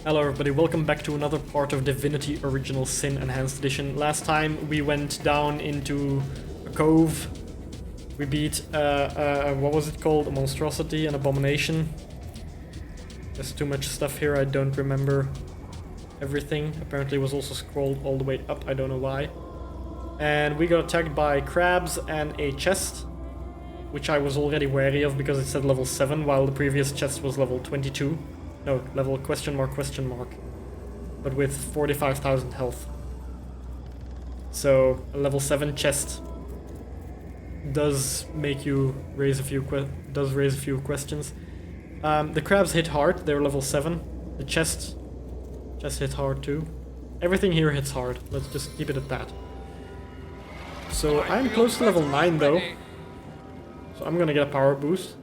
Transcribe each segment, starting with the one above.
Hello everybody, welcome back to another part of Divinity Original Sin Enhanced Edition. Last time we went down into a cove. We beat, what was it called? A monstrosity, an abomination. There's too much stuff here, I don't remember everything. Apparently it was also scrolled all the way up, I don't know why. And we got attacked by crabs and a chest, which I was already wary of because it said level 7, while the previous chest was level 22. No, level question mark, but with 45,000 health. So a level 7 chest does make you raise a few questions. The crabs hit hard, they're level 7. The chest hit hard too. Everything here hits hard, let's just keep it at that. So I'm close to level 9 though. So I'm gonna get a power boost.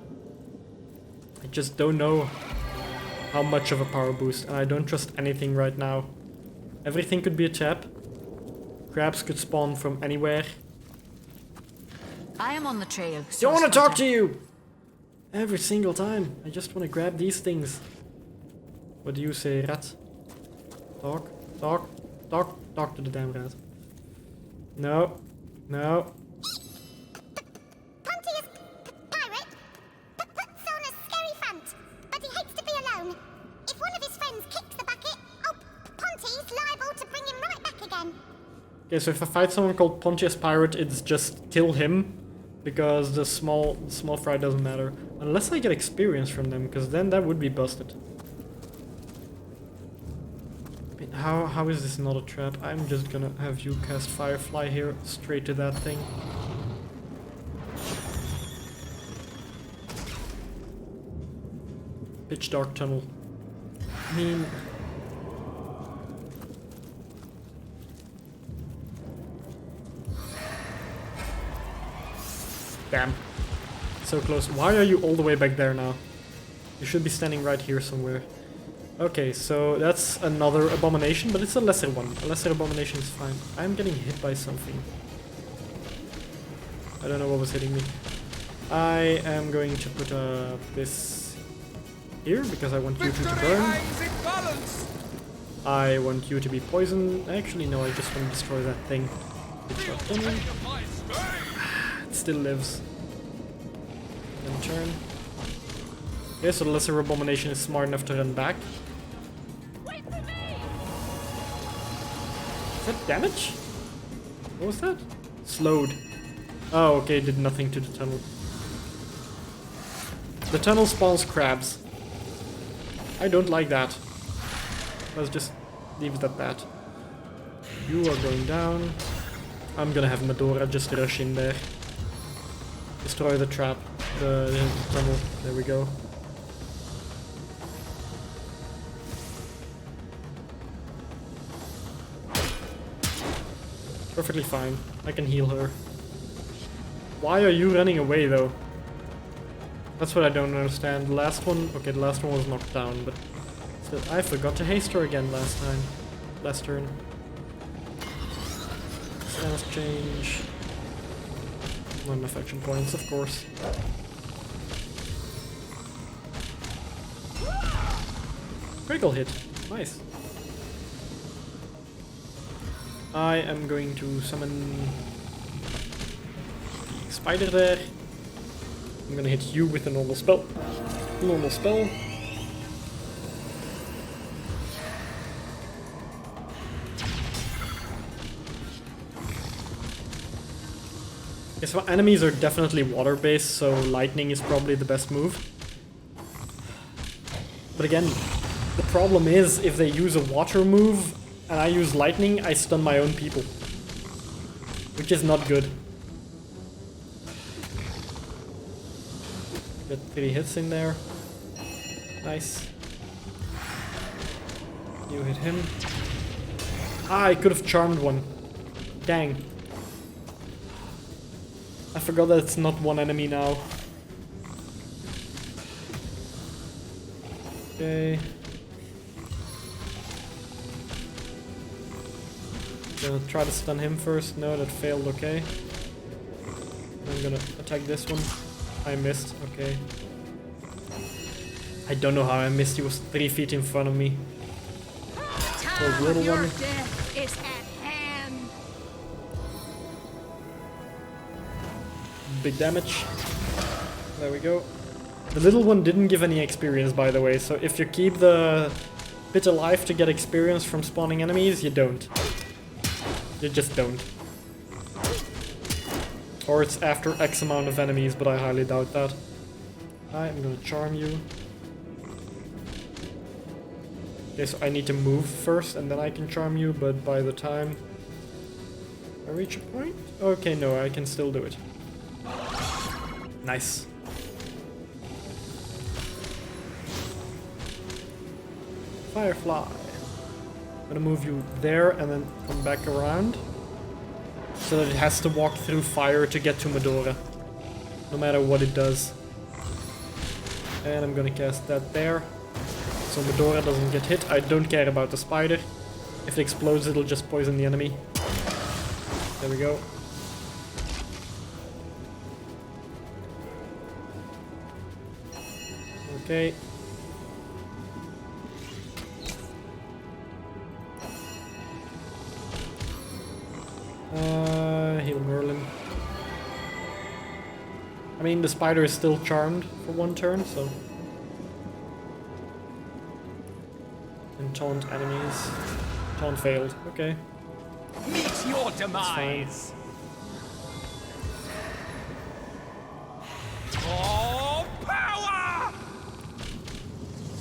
I just don't know how much of a power boost, and I don't trust anything right now. Everything could be a trap. Crabs could spawn from anywhere. I am on the trail. Don't want to talk to you! Every single time. I just want to grab these things. What do you say, rat? Talk to the damn rat. No. Okay, so if I fight someone called Pontius Pirate, it's just kill him, because the small fry doesn't matter. Unless I get experience from them, because then that would be busted. How is this not a trap? I'm just gonna have you cast Firefly here, straight to that thing. Pitch dark tunnel. I mean... Damn. So close. Why are you all the way back there now? You should be standing right here somewhere. Okay, so that's another abomination, but it's a lesser one. A lesser abomination is fine. I'm getting hit by something. I don't know what was hitting me. I am going to put this here, because I want you two to burn. I want you to be poisoned. Actually, no, I just want to destroy that thing. It still lives. Then turn. Okay, so the lesser abomination is smart enough to run back. Is that damage? What was that? Slowed. Oh, okay, did nothing to the tunnel. The tunnel spawns crabs. I don't like that. Let's just leave it at that. You are going down. I'm gonna have Medora just rush in there. Destroy the trap, the tunnel. There we go. Perfectly fine. I can heal her. Why are you running away though? That's what I don't understand. The last one, okay, the last one was knocked down, but still, I forgot to haste her again last turn. Stance change. Not enough action points, of course. Critical hit. Nice. I am going to summon the spider there. I'm gonna hit you with a normal spell. Okay, so enemies are definitely water-based, so lightning is probably the best move. But again, the problem is if they use a water move and I use lightning, I stun my own people. Which is not good. Get 3 hits in there. Nice. You hit him. Ah, I could have charmed one. Dang. I forgot that it's not one enemy now. Okay. Gonna try to stun him first. No, that failed, okay. I'm gonna attack this one. I missed, okay. I don't know how I missed, he was 3 feet in front of me. So little Your one. death is at hand. Big damage. There we go. The little one didn't give any experience, by the way, so if you keep the bit alive to get experience from spawning enemies, you don't. You just don't. Or it's after X amount of enemies, but I highly doubt that. I'm gonna charm you. Okay, so I need to move first and then I can charm you, but by the time I reach a point? Okay, no, I can still do it. Nice. Firefly. I'm gonna move you there and then come back around. So that it has to walk through fire to get to Medora. No matter what it does. And I'm gonna cast that there. So Medora doesn't get hit. I don't care about the spider. If it explodes, it'll just poison the enemy. There we go. Okay. Heal Merlin. I mean, the spider is still charmed for one turn, so... And taunt enemies. Taunt failed, okay. Meet your demise! Oh, power!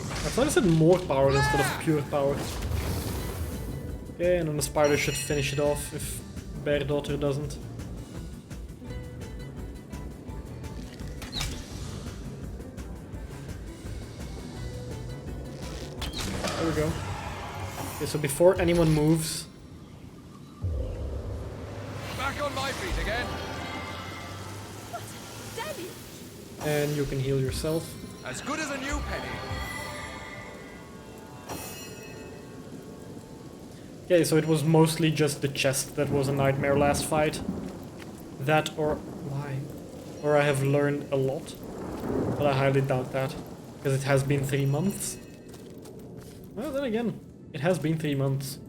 I thought I said more power instead of pure power. Okay, and then the spider should finish it off if Bear Daughter doesn't. There we go. Okay, so before anyone moves... Back on my feet again. Daddy. And you can heal yourself. As good as a new penny. Okay, so it was mostly just the chest that was a nightmare last fight. That or... why? Or I have learned a lot. But I highly doubt that. Because it has been 3 months. Well, then again, it has been 3 months.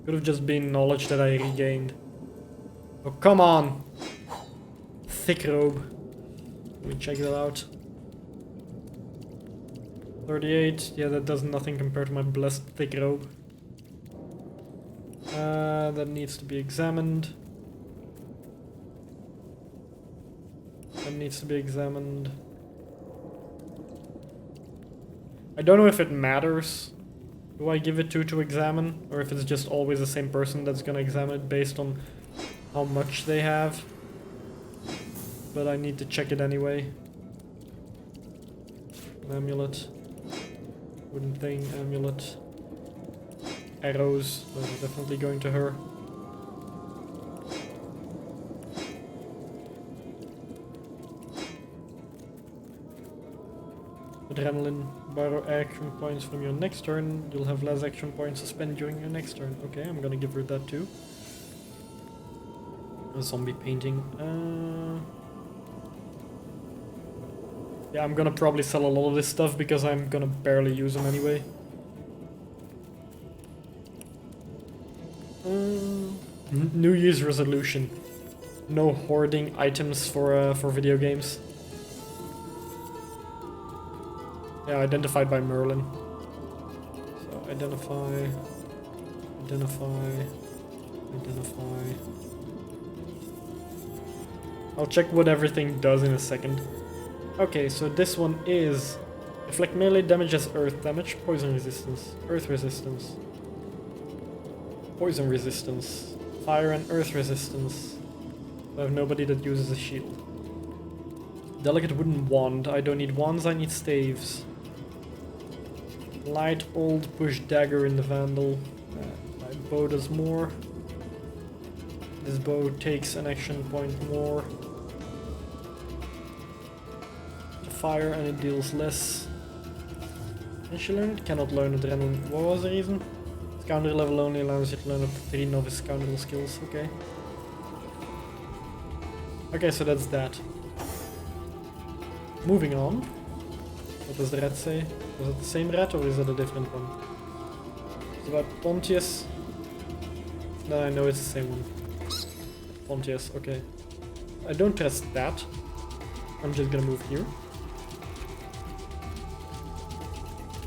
Could have just been knowledge that I regained. Oh, come on! Thick robe. Let me check that out. 38. Yeah, that does nothing compared to my blessed thick robe. That needs to be examined. That needs to be examined. I don't know if it matters who I give it to examine, or if it's just always the same person that's gonna examine it based on how much they have. But I need to check it anyway. An amulet. Wooden thing, amulet. Arrows, those are definitely going to her. Adrenaline, borrow action points from your next turn. You'll have less action points to spend during your next turn. Okay, I'm gonna give her that too. A zombie painting. Yeah, I'm gonna probably sell a lot of this stuff because I'm gonna barely use them anyway. New Year's resolution: no hoarding items for video games. Yeah, identified by Merlin. So identify. I'll check what everything does in a second. Okay, so this one is inflict melee damage as earth damage, poison resistance, earth resistance, poison resistance, fire and earth resistance. I have nobody that uses a shield. Delicate wooden wand. I don't need wands, I need staves. Light old push dagger in the Vandal. My bow does more. This bow takes an action point more. The fire and it deals less. Can she learn it? Cannot learn adrenaline. What was the reason? Scoundrel level only allows you to learn up to 3 novice scoundrel skills. Okay. Okay, so that's that. Moving on. What does the rat say? Was it the same rat or is it a different one? It's about Pontius. No, I know it's the same one. Pontius, okay. I don't trust that. I'm just gonna move here.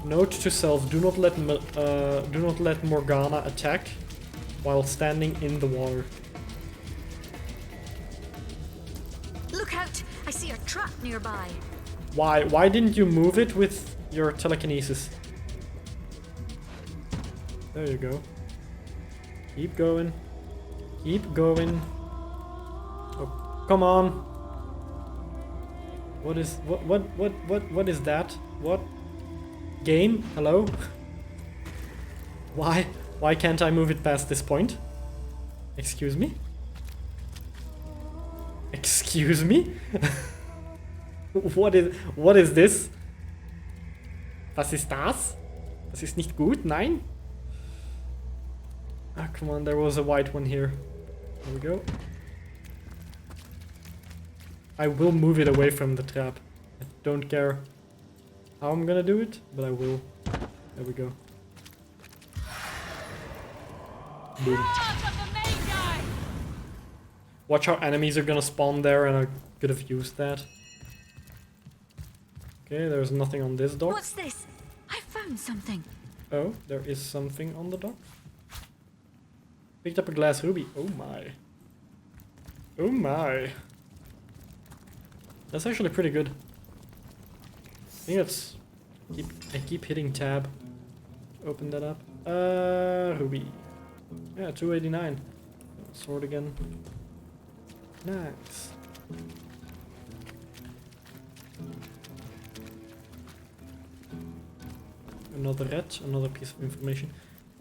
Note to self: do not let Morgana attack while standing in the water. Look out! I see a trap nearby. Why? Why didn't you move it with your telekinesis? There you go. Keep going. Keep going. Oh, come on. What is what is that? What? Game? Hello? Why can't I move it past this point? Excuse me? Excuse me? What is this? Was ist das? Das ist nicht gut, nein? Ah, come on, there was a white one here. There we go. I will move it away from the trap. I don't care how I'm gonna do it, but I will. There we go. Boom. Watch how enemies are gonna spawn there, and I could have used that. Okay, there's nothing on this dock. What's this? I found something. Oh, there is something on the dock. Picked up a glass ruby. Oh my. Oh my. That's actually pretty good. I think that's... I keep hitting tab. Open that up. Ruby. Yeah, 289. Sword again. Nice. Another red, another piece of information.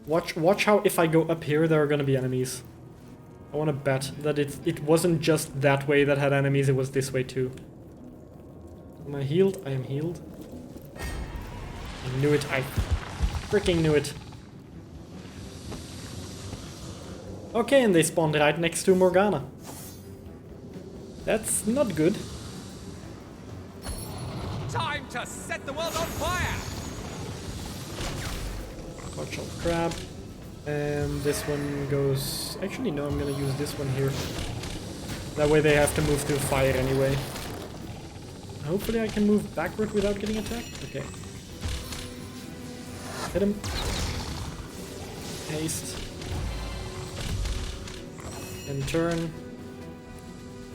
Watch how if I go up here there are gonna be enemies. I wanna bet that it wasn't just that way that had enemies, it was this way too. Am I healed? I am healed. I knew it, I freaking knew it. Okay, and they spawned right next to Morgana. That's not good. Time to set the world on fire! Watch out, crab. And this one goes... Actually, no, I'm gonna use this one here. That way they have to move through fire anyway. Hopefully I can move backward without getting attacked. Okay. Hit him. Haste. And turn.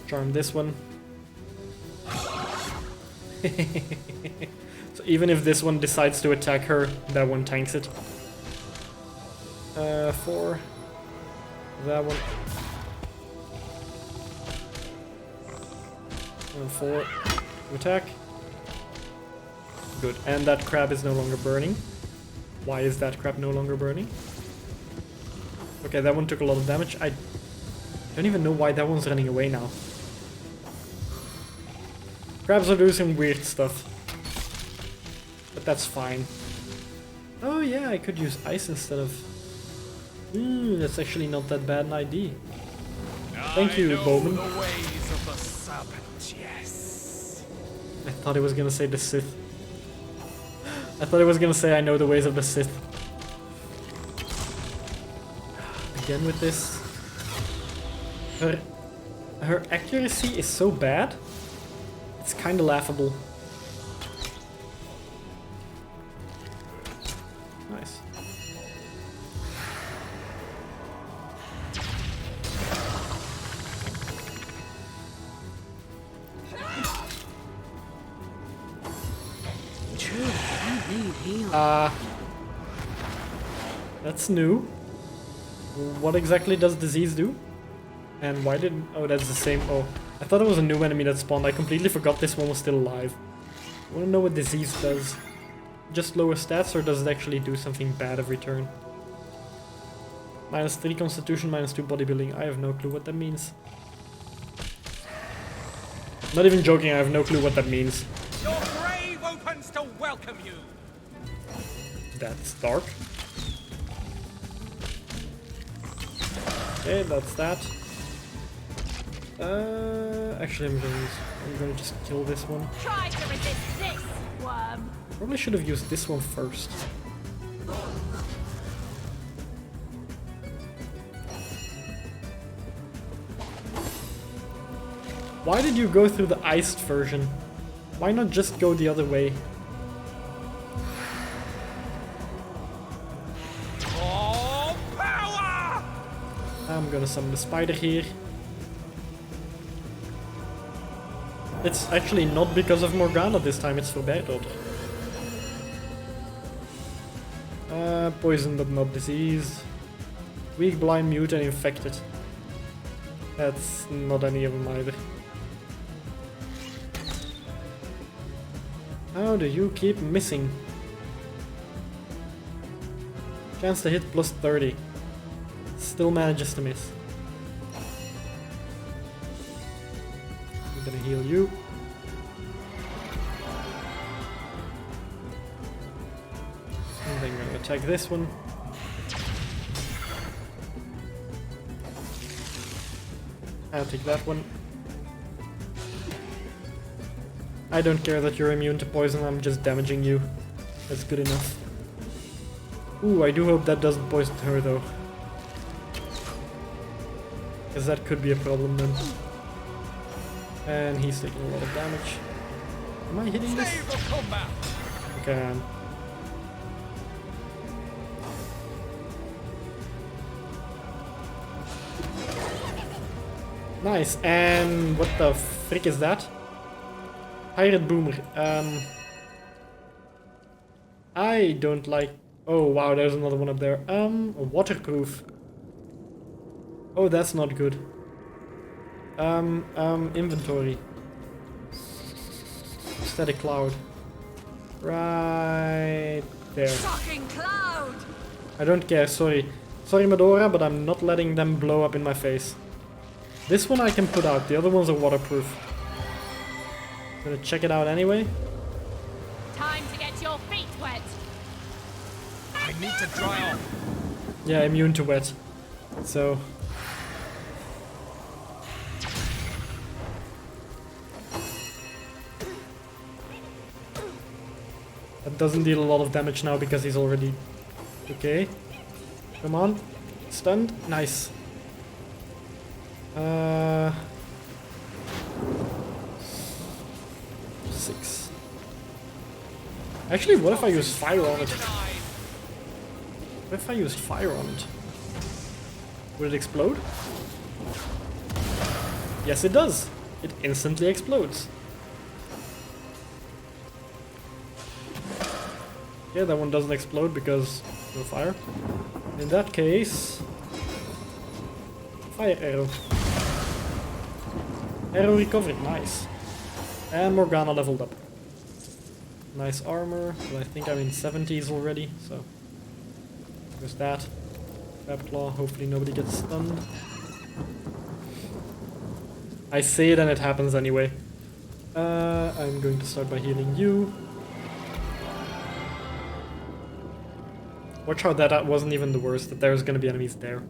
Charm this one. So even if this one decides to attack her, that one tanks it. 4. That one. 4. Attack. Good. And that crab is no longer burning. Why is that crab no longer burning? Okay, that one took a lot of damage. I don't even know why that one's running away now. Crabs are doing some weird stuff. But that's fine. Oh yeah, I could use ice instead of... that's actually not that bad an idea. Thank you, Bowman. The ways of the serpent, yes. I thought it was gonna say the Sith. I thought it was gonna say I know the ways of the Sith. Again with this. Her accuracy is so bad. It's kinda laughable. Nice. That's new. What exactly does disease do? And why did... Oh, that's the same... Oh, I thought it was a new enemy that spawned. I completely forgot this one was still alive. I wanna know what disease does. Just lower stats, or does it actually do something bad every turn? -3 constitution, -2 bodybuilding. I have no clue what that means. Not even joking, I have no clue what that means. Your grave opens to welcome you! That's dark. Okay, that's that. Actually, I'm gonna just kill this one. Try to resist this, worm. Probably should have used this one first. Why did you go through the iced version? Why not just go the other way? For power! I'm gonna summon the spider here. It's actually not because of Morgana this time, it's for Bertolt. Poison but not disease. Weak, blind, mute and infected. That's not any of them either. How do you keep missing? Chance to hit plus 30. Still manages to miss. I'm gonna heal you. And then I'm gonna attack this one. I'll take that one. I don't care that you're immune to poison, I'm just damaging you. That's good enough. Ooh, I do hope that doesn't poison her though. Because that could be a problem then. And he's taking a lot of damage. Am I hitting this? Okay, I am. Nice, and what the frick is that? Pirate Boomer. I don't like... Oh wow, there's another one up there. Waterproof. Oh, that's not good. Inventory. Static cloud. Right there. Shocking cloud! I don't care, sorry. Sorry, Medora, but I'm not letting them blow up in my face. This one I can put out, the other ones are waterproof. Gonna check it out anyway. Time to get your feet wet. I need to dry off. Yeah, immune to wet. So... that doesn't deal a lot of damage now because he's already... Okay. Come on. Stunned. Nice. 6. Actually, what if I use fire on it? What if I used fire on it? Would it explode? Yes, it does. It instantly explodes. Yeah, that one doesn't explode because no fire. In that case... Fire arrow. Arrow recovered, nice. And Morgana leveled up. Nice armor, but I think I'm in 70s already, so... There's that. Crab Claw, hopefully nobody gets stunned. I say it and it happens anyway. I'm going to start by healing you. Watch how that wasn't even the worst, that there's gonna be enemies there.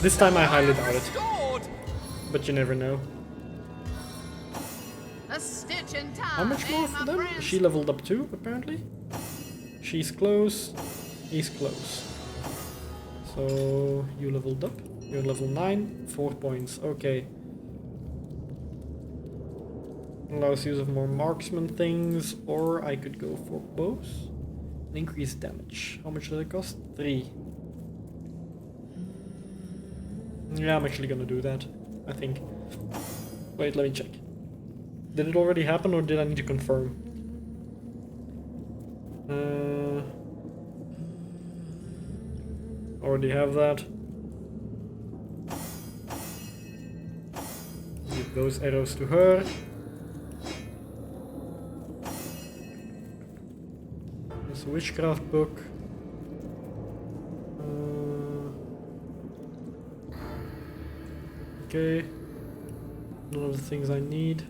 This time I highly doubt it. But you never know. A stitch in time. How much more for them? She leveled up too, apparently. She's close. He's close. So you leveled up. You're level 9. 4 points. Okay. Allows use of more marksman things, or I could go for bows. And increase damage. How much does it cost? 3. Yeah, I'm actually gonna do that, I think. Wait, let me check. Did it already happen or did I need to confirm? Already have that. Give those arrows to her. There's a witchcraft book. Okay. None of the things I need.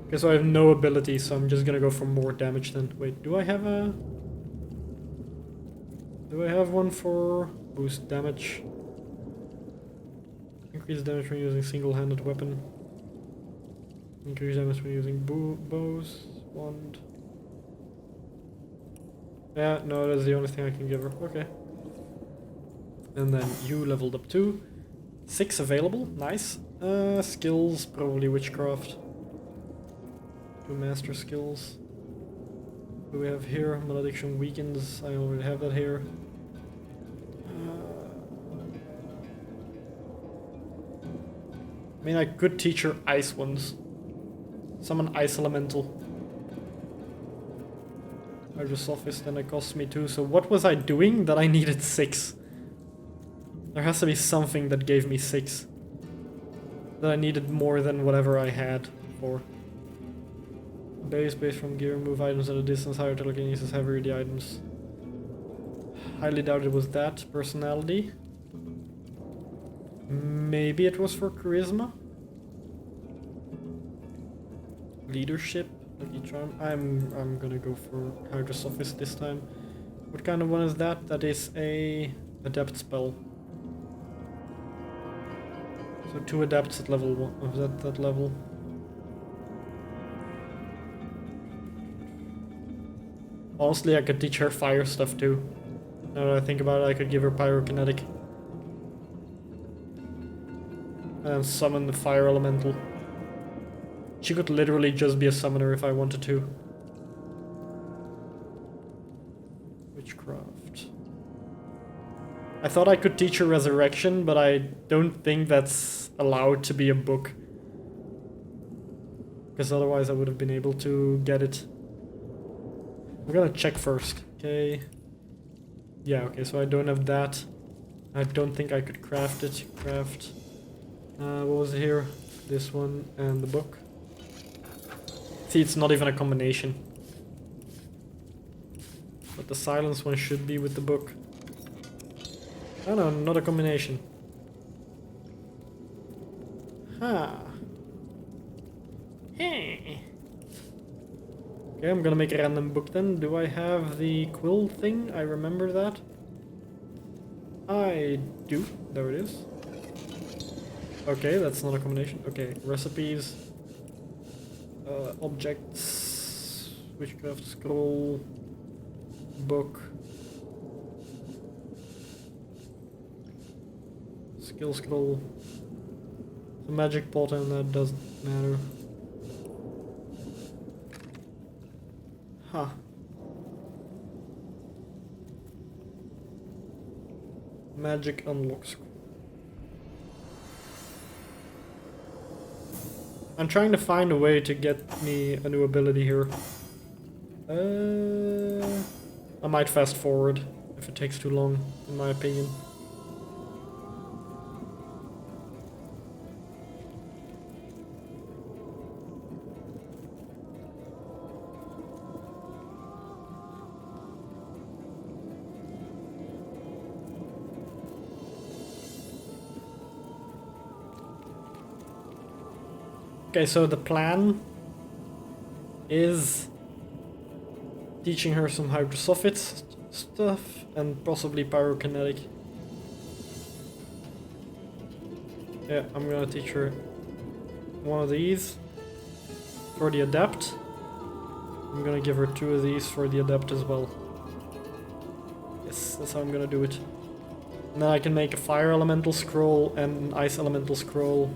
Okay, so I have no ability, so I'm just gonna go for more damage then. Wait, do I have a... Do I have one for boost damage? Increase damage when using single-handed weapon. Increase damage when using bows. Wand. Yeah, no, that's the only thing I can give her. Okay. And then you leveled up too. 6 available, nice. Skills, probably witchcraft. 2 master skills. What do we have here? Malediction weakens, I already have that here. I mean, I could teach her ice ones. Summon ice elemental. Hydrosophist, then it costs me 2. So what was I doing that I needed 6? There has to be something that gave me 6. That I needed more than whatever I had for. Base based from gear, move items at a distance, higher telekinesis, heavier the items. Highly doubt it was that. Personality. Maybe it was for charisma. Leadership. Lucky charm. I'm gonna go for Hydrosophist this time. What kind of one is that? That is a adept spell. So 2 adepts at level 1 of that level. Honestly, I could teach her fire stuff too. Now that I think about it, I could give her pyrokinetic. And summon the fire elemental. She could literally just be a summoner if I wanted to. Witchcraft. I thought I could teach her resurrection, but I don't think that's allowed to be a book. Because otherwise I would have been able to get it. I'm gonna check first. Okay. Yeah, okay, so I don't have that. I don't think I could craft it. Craft. What was it here? This one and the book. See, it's not even a combination. But the silence one should be with the book. Oh no, not a combination. Huh. Hey. Okay, I'm gonna make a random book then. Do I have the quill thing? I remember that. I do. There it is. Okay, that's not a combination. Okay, recipes. Objects. Witchcraft scroll. Book. Skill scroll. The magic pot and that doesn't matter. Huh. Magic unlocks. I'm trying to find a way to get me a new ability here. I might fast forward if it takes too long, in my opinion. Okay, so the plan is teaching her some hydrosophist stuff and possibly pyrokinetic. Yeah, I'm gonna teach her one of these for the adept. I'm gonna give her 2 of these for the adept as well. Yes, that's how I'm gonna do it. And then I can make a fire elemental scroll and an ice elemental scroll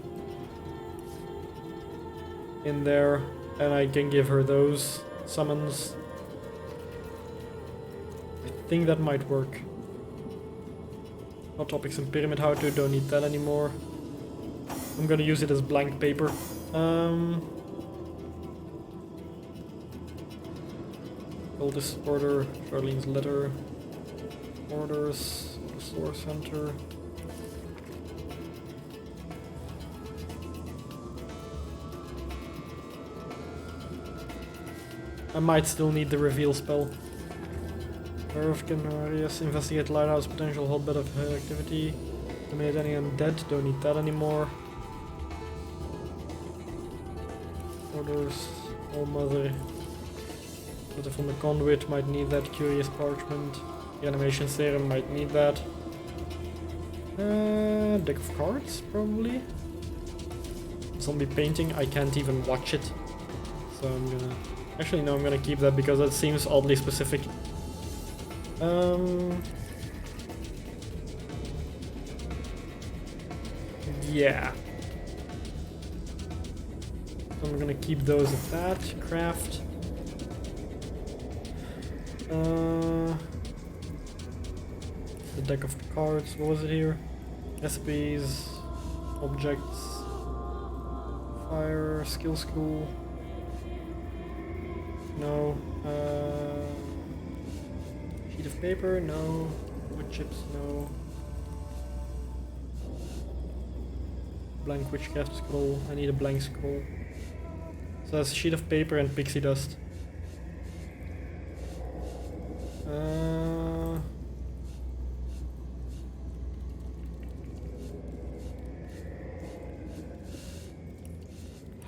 in there, and I can give her those summons. I think that might work. Hot topics and pyramid how to, don't need that anymore. I'm gonna use it as blank paper. Oldest order, Charlene's letter, orders, resource center. I might still need the reveal spell. Can areas investigate lighthouse potential hotbed of activity. Eliminate any undead, don't need that anymore. Orders, All Mother. Letter from the conduit, might need that. Curious parchment. The animation serum might need that. Deck of cards, probably. Zombie painting, I can't even watch it. So I'm gonna... Actually, no, I'm gonna keep that because that seems oddly specific. Yeah. So I'm gonna keep those at that. Craft. The deck of cards. What was it here? Recipes. Objects. Fire. Skill school. No. Sheet of paper? No. Wood chips? No. Blank witchcraft scroll. I need a blank scroll. So that's a sheet of paper and pixie dust.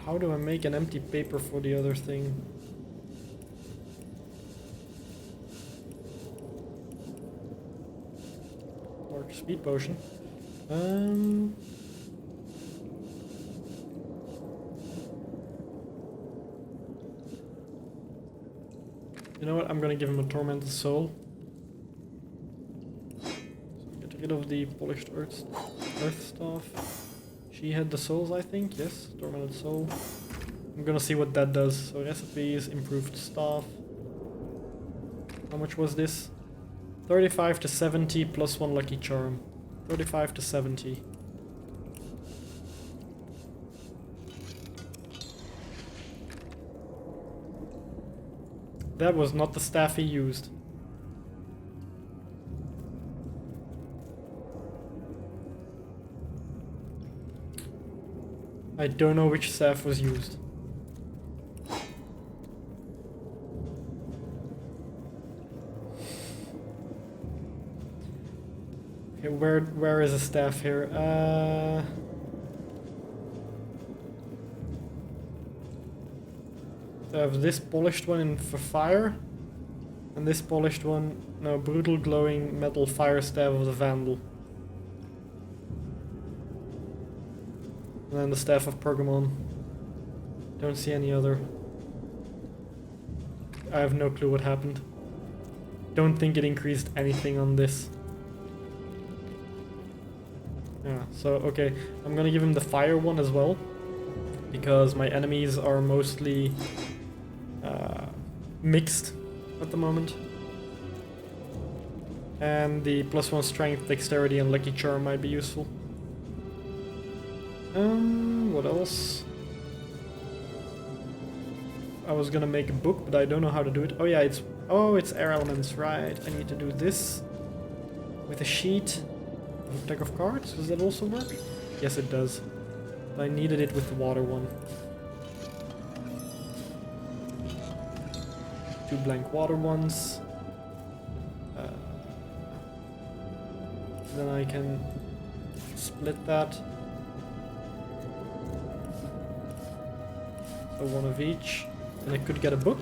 How do I make an empty paper for the other thing? Or speed potion. You know what? I'm gonna give him a tormented soul. So get rid of the polished earth stuff. She had the souls, I think. Yes, tormented soul. I'm gonna see what that does. So recipes, improved staff. How much was this? 35 to 70 plus 1 lucky charm. 35 to 70. That was not the staff he used. I don't know which staff was used. Okay, where is a staff here? So I have this polished one for fire, and this polished one, no, brutal glowing metal fire staff of the Vandal. And then the staff of Pergamon. Don't see any other. I have no clue what happened. Don't think it increased anything on this. Yeah, so okay, I'm gonna give him the fire one as well, because my enemies are mostly mixed at the moment. And the +1 strength, dexterity, and lucky charm might be useful. What else? I was gonna make a book, but I don't know how to do it. Oh yeah, it's air elements, right? I need to do this with a sheet of a deck of cards. Does that also work? Yes, it does. But I needed it with the water one. 2 blank water ones. Then I can split that. So 1 of each. And I could get a book.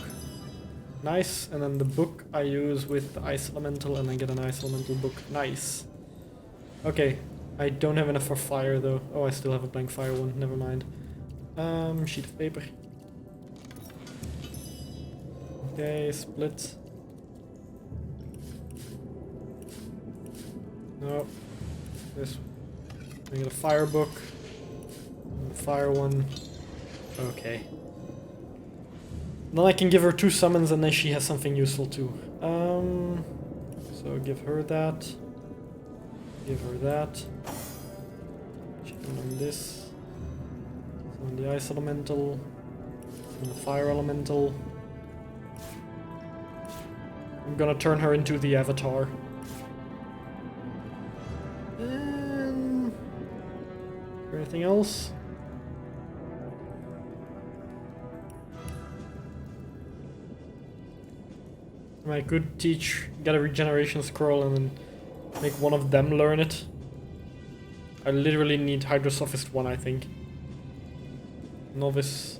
Nice. And then the book I use with the ice elemental, and I get an ice elemental book. Nice. Okay. I don't have enough for fire though. Oh, I still have a blank fire one. Never mind. Sheet of paper. Okay, split. No. This. I get a fire book. And the fire one. Okay. Then I can give her 2 summons, and then she has something useful too. So give her that. Give her that. And this. On the ice elemental. And the fire elemental. I'm gonna turn her into the avatar. Is there anything else? I could get a regeneration scroll and then make one of them learn it. I literally need Hydrosophist 1, I think. Novice.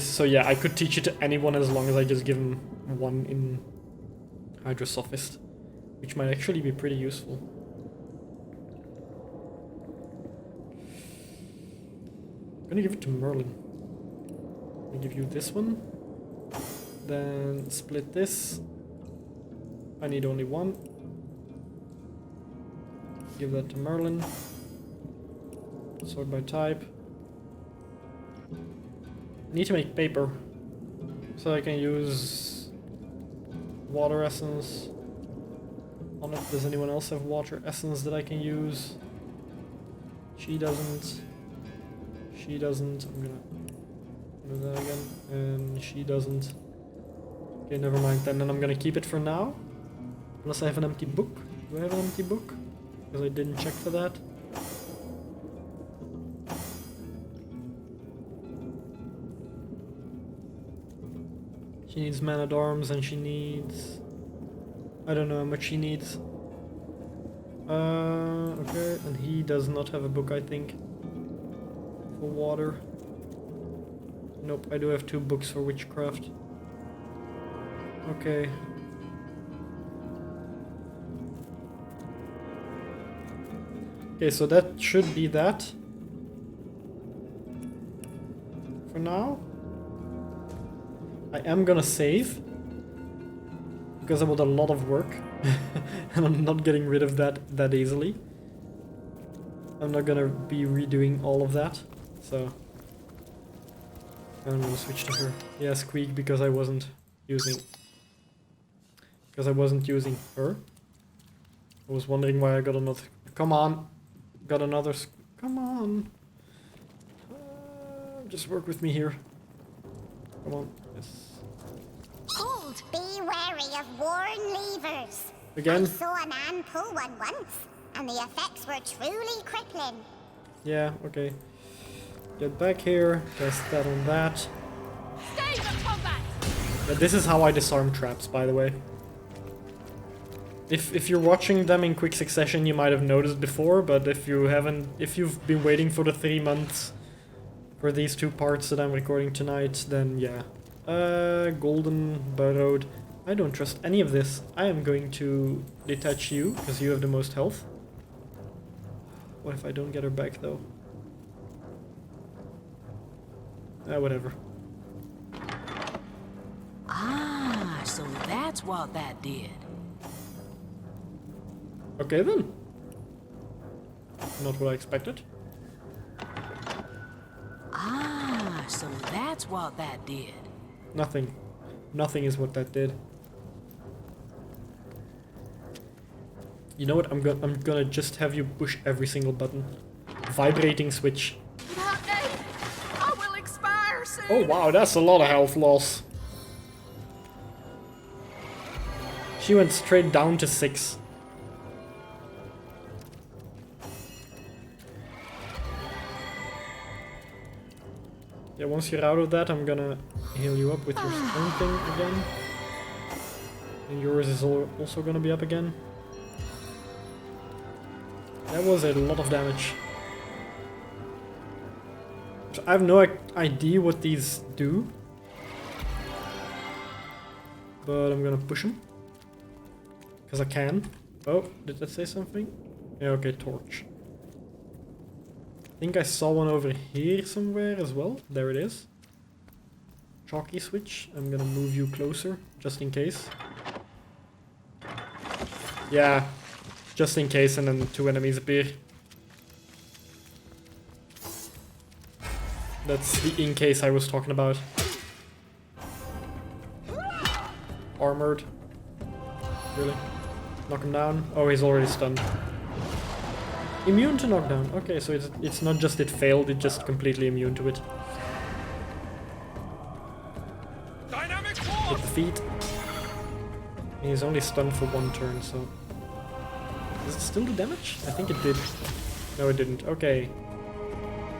So yeah, I could teach it to anyone as long as I just give them 1 in Hydrosophist, which might actually be pretty useful. I'm gonna give it to Merlin. I'm gonna give you this one. Then split this. I need only 1. Give that to Merlin. Sort by type. Need to make paper. So I can use water essence on it. Does anyone else have water essence that I can use? She doesn't. She doesn't. I'm gonna do that again. And she doesn't. Okay, never mind then. And I'm gonna keep it for now. Unless I have an empty book. Do I have an empty book? Because I didn't check for that. She needs man-at-arms and she needs... I don't know how much she needs. Okay, and he does not have a book, I think. For water. Nope, I do have 2 books for witchcraft. Okay. Okay, so that should be that. For now. I am gonna save. Because I want a lot of work. And I'm not getting rid of that easily. I'm not gonna be redoing all of that. So I'm gonna switch to her. Yeah, Squeak, because I wasn't using her. I was wondering why I got another. Come on, got another. Come on, just work with me here. Come on. Yes. Hold! Be wary of worn levers. Again? I saw a man pull one once, and the effects were truly crippling. Yeah. Okay. Get back here. Test that on that. Stay in combat! Yeah, this is how I disarm traps, by the way. If you're watching them in quick succession, you might have noticed before, but if you haven't, if you've been waiting for the 3 months for these 2 parts that I'm recording tonight, then yeah. Golden Burrowed. I don't trust any of this. I am going to detach you, because you have the most health. What if I don't get her back, though? Whatever. Ah, so that's what that did. Okay then. Not what I expected. Ah, so that's what that did. Nothing. Nothing is what that did. You know what? I'm gonna just have you push every single button. Vibrating switch. Without aid, I will expire soon. Oh wow, that's a lot of health loss. She went straight down to 6. Yeah, once you're out of that, I'm gonna heal you up with your stone thing again. And yours is also gonna be up again. That was a lot of damage. So I have no idea what these do. But I'm gonna push them. Because I can. Oh, did that say something? Yeah, okay, torch. I think I saw one over here somewhere as well. There it is. Chalky switch. I'm gonna move you closer, just in case. Yeah, just in case, and then 2 enemies appear. That's the in case I was talking about. Armored. Really? Knock him down? Oh, he's already stunned. Immune to knockdown. Okay, so it's not just it failed, it's just completely immune to it. Dynamic Hit the feet. He's only stunned for 1 turn, so... Does it still do damage? I think it did. No, it didn't. Okay.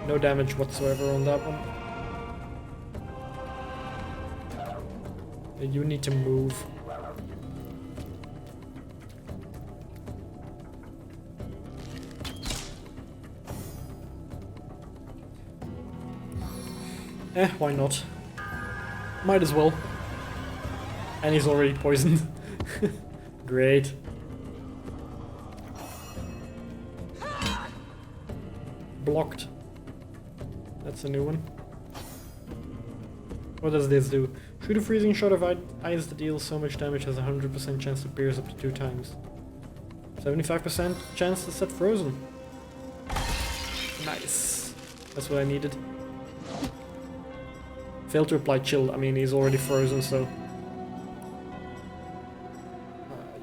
No damage whatsoever on that one. You need to move. Why not? Might as well. And he's already poisoned. Great. Blocked. That's a new one. What does this do? Shoot a freezing shot of ice that deals so much damage has a 100% chance to pierce up to 2 times. 75% chance to set frozen. Nice. That's what I needed. Failed to apply chill. I mean, he's already frozen, so...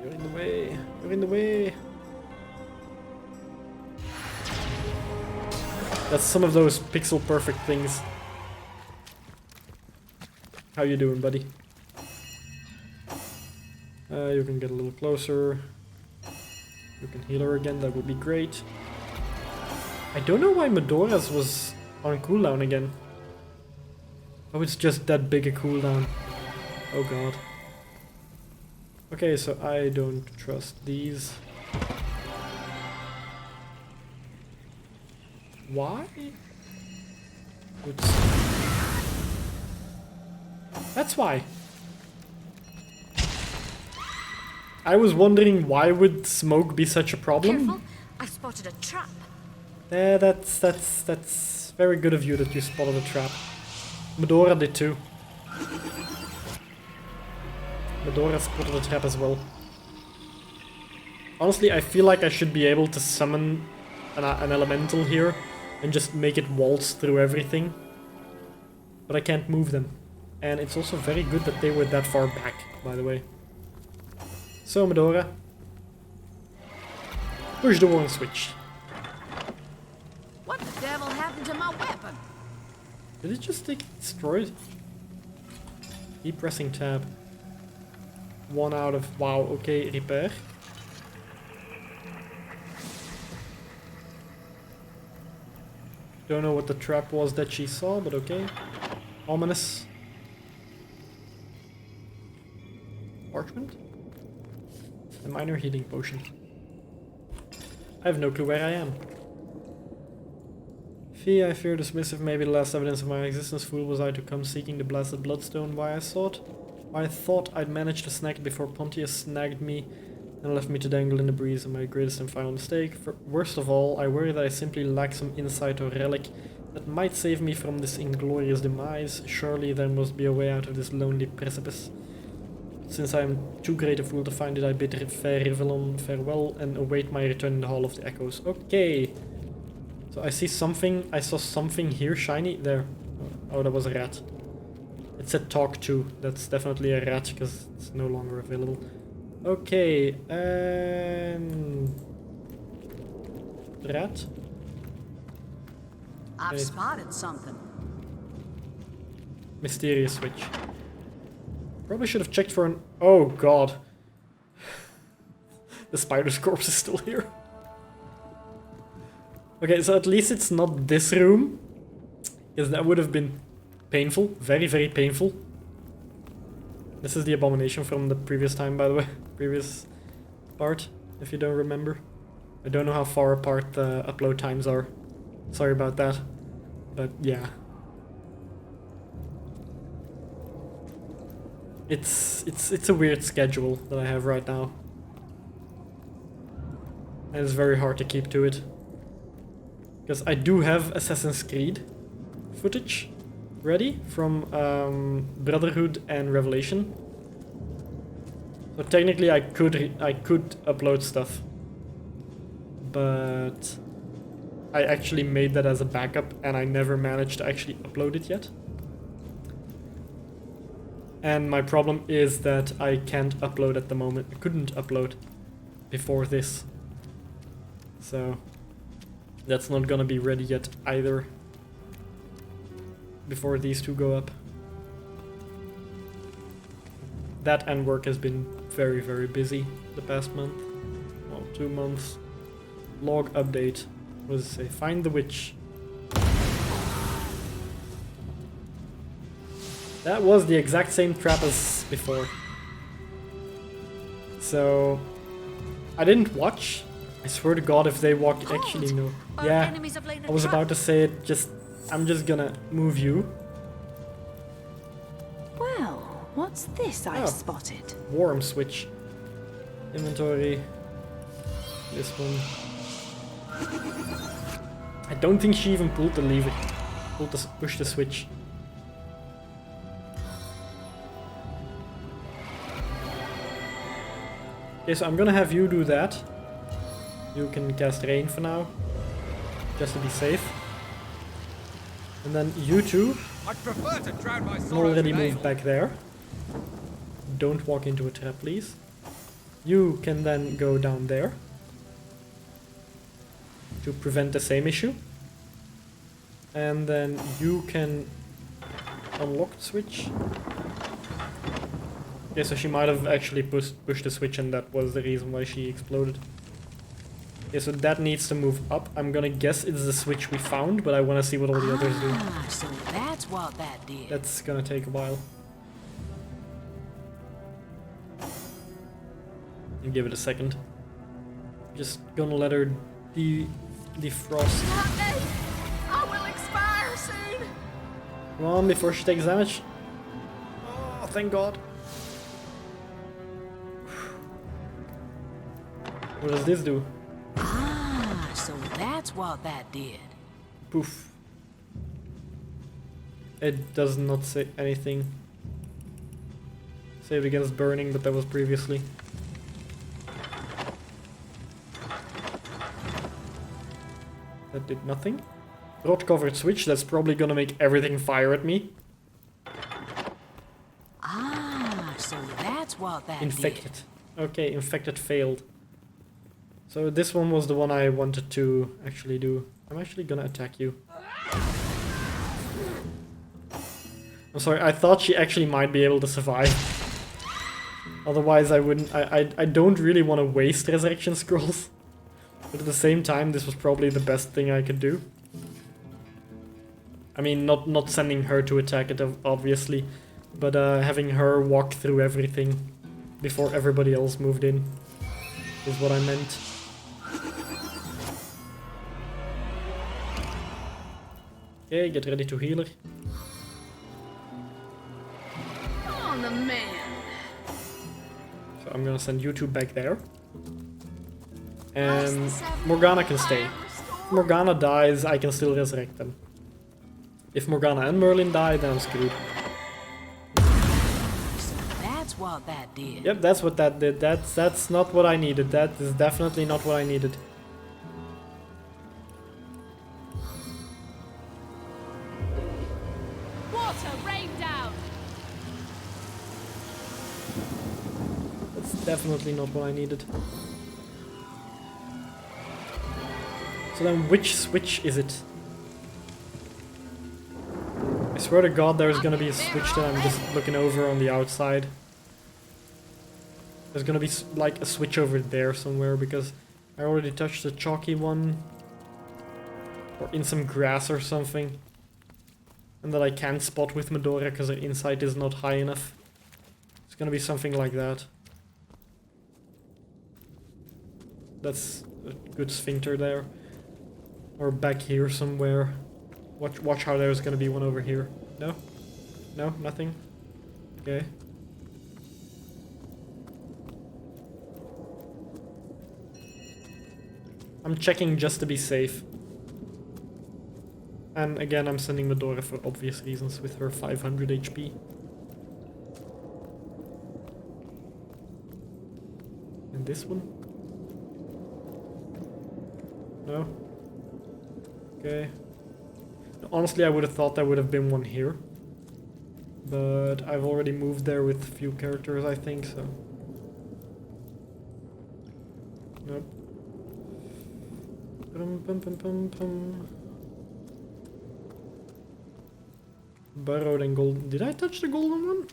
you're in the way. You're in the way. That's some of those pixel perfect things. How you doing, buddy? You can get a little closer. You can heal her again, that would be great. I don't know why Medora's was on cooldown again. Oh, it's just that big a cooldown. Oh god. Okay, so I don't trust these. Why? Oops. That's why. I was wondering why would smoke be such a problem? Careful, I've spotted a trap. That's very good of you that you spotted a trap. Medora did too. Medora spotted a trap as well. Honestly, I feel like I should be able to summon an elemental here and just make it waltz through everything. But I can't move them. And it's also very good that they were that far back, by the way. So, Medora. Push the warn switch. What the devil happened to my weapon? Did it just get destroyed? Keep pressing tab. 1 out of... Wow, okay, repair. Don't know what the trap was that she saw, but okay. Ominous. Parchment? A minor healing potion. I have no clue where I am. Fee, I fear dismissive may be the last evidence of my existence. Fool was I to come seeking the blasted bloodstone. Why I thought I'd managed to snag it before Pontius snagged me and left me to dangle in the breeze of my greatest and final mistake. Worst of all, I worry that I simply lack some insight or relic that might save me from this inglorious demise. Surely there must be a way out of this lonely precipice. Since I am too great a fool to find it, I bid fair Rivellon farewell and await my return in the Hall of the Echoes. Okay. So I see something, I saw something here shiny. There. Oh, that was a rat. It said talk to. That's definitely a rat because it's no longer available. Okay, rat? I've spotted something. Mysterious switch. Probably should have checked for an... Oh god. The spider's corpse is still here. Okay, so at least it's not this room. Because that would have been painful. Very, very painful. This is the abomination from the previous time, by the way. Previous part, if you don't remember. I don't know how far apart the upload times are. Sorry about that. But yeah. It's a weird schedule that I have right now. And it's very hard to keep to it. Because I do have Assassin's Creed footage ready from Brotherhood and Revelation. So technically I could upload stuff. But I actually made that as a backup and I never managed to actually upload it yet. And my problem is that I can't upload at the moment. I couldn't upload before this. So that's not gonna be ready yet either. Before these two go up. That and work has been very, very busy the past month. Well, 2 months. Log update. What does it say? Find the witch. That was the exact same trap as before. So I didn't watch. I swear to God, if they walk, actually no. Yeah, I was about to say it. I'm just gonna move you. Well, what's this I've spotted? Worm switch. Inventory. This one. I don't think she even pulled the lever. Push the switch. Okay, so I'm gonna have you do that. You can cast Rain for now, just to be safe. And then you two I'd prefer to drown my can sorrows already in ale. move back there. Don't walk into a trap, please. You can then go down there to prevent the same issue. And then you can unlock the switch. Yeah, so she might have actually pushed the switch and that was the reason why she exploded. Yeah, so that needs to move up. I'm gonna guess it's the switch we found, but I want to see what all the others do. Ah, so that's what that did. That's gonna take a while. And give it a second. Just gonna let her defrost. Help me! I will expire soon! Come on, before she takes damage. Oh, thank God. What does this do? Ah, so that's what that did. Poof. It does not say anything. Saved against burning, but that was previously. That did nothing. Rot covered switch, that's probably gonna make everything fire at me. Ah, so that's what that Infected. Okay, infected failed. So this one was the one I wanted to actually do. I'm actually gonna attack you. I'm sorry, I thought she actually might be able to survive. Otherwise I wouldn't. I don't really want to waste resurrection scrolls. But at the same time, this was probably the best thing I could do. I mean, not sending her to attack it, obviously, but having her walk through everything before everybody else moved in is what I meant. Okay, get ready to heal her. On the man. So I'm gonna send you two back there. And Morgana can stay. If Morgana dies, I can still resurrect them. If Morgana and Merlin die, then I'm screwed. So that's what that did. Yep, that's what that did. That's not what I needed. That is definitely not what I needed. Water rain down. That's definitely not what I needed. So then which switch is it? I swear to God there's gonna be a switch that I'm just looking over on the outside. There's gonna be like a switch over there somewhere because I already touched the chalky one. Or in some grass or something. And that I can't spot with Medora because her insight is not high enough. It's gonna be something like that. That's a good sphincter there. Or back here somewhere. Watch how there's gonna be one over here. No? No? Nothing? Okay. I'm checking just to be safe. And again, I'm sending Medora for obvious reasons with her 500 HP. And this one? No? Okay. Honestly, I would have thought there would have been one here. But I've already moved there with a few characters, I think, so... Nope. Burrowed and golden. Did I touch the golden one?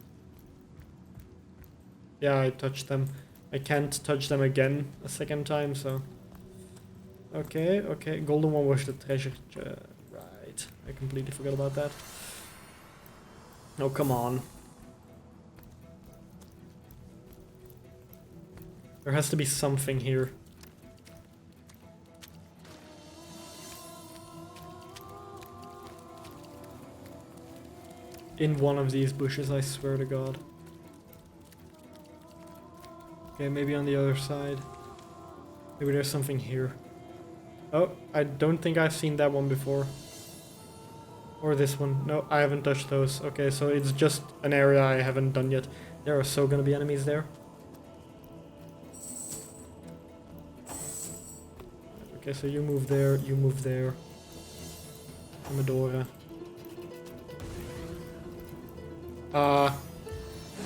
Yeah, I touched them. I can't touch them again a second time, so... Okay, okay. Golden one was the treasure. Right. I completely forgot about that. Oh, come on. There has to be something here. In one of these bushes, I swear to God. Okay, maybe on the other side. Maybe there's something here. Oh, I don't think I've seen that one before. Or this one. No, I haven't touched those. Okay, so it's just an area I haven't done yet. There are so gonna be enemies there. Okay, so you move there, you move there. Medora.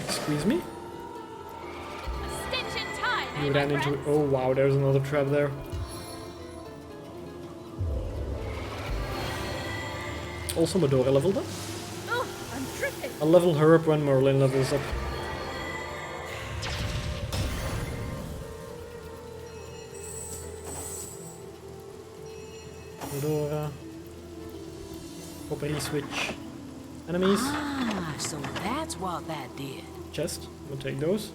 Excuse me? A stitch in time, You eh, ran my into... friends? Oh wow, there's another trap there. Also Medora leveled up. Oh, I'm dripping. I'll level her up when Merlin levels up. Medora. Property switch. Enemies. Ah, so that's what that did. Chest. I'm gonna take those.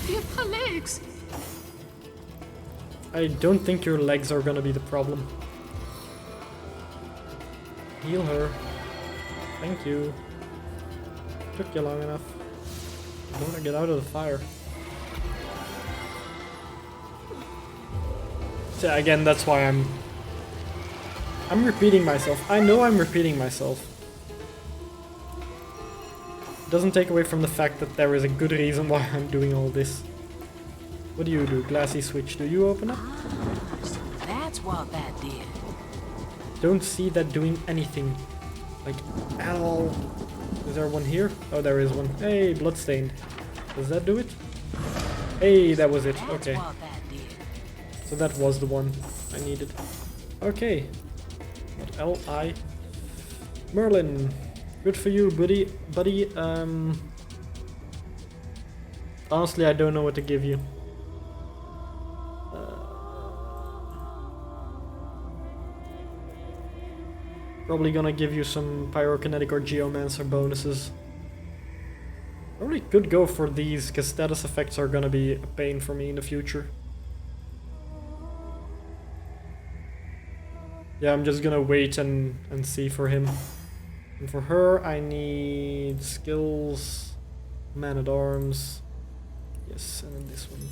Feel her legs. I don't think your legs are gonna be the problem. Heal her. Thank you. Took you long enough. I wanna get out of the fire. So again, that's why I'm repeating myself. I know I'm repeating myself. Doesn't take away from the fact that there is a good reason why I'm doing all this. What do you do? Glassy switch. Do you open up? Ah, so that's what that did. Don't see that doing anything. Like, at all. Is there one here? Oh, there is one. Hey, bloodstained. Does that do it? Hey, that was it. That's Okay. what that did. So that was the one I needed. Okay. What L-I? Merlin. Good for you, buddy. Honestly, I don't know what to give you. Probably gonna give you some pyrokinetic or geomancer bonuses. Probably could go for these, because status effects are gonna be a pain for me in the future. Yeah, I'm just gonna wait and see for him. And for her, I need skills, man-at-arms. Yes, and then this one.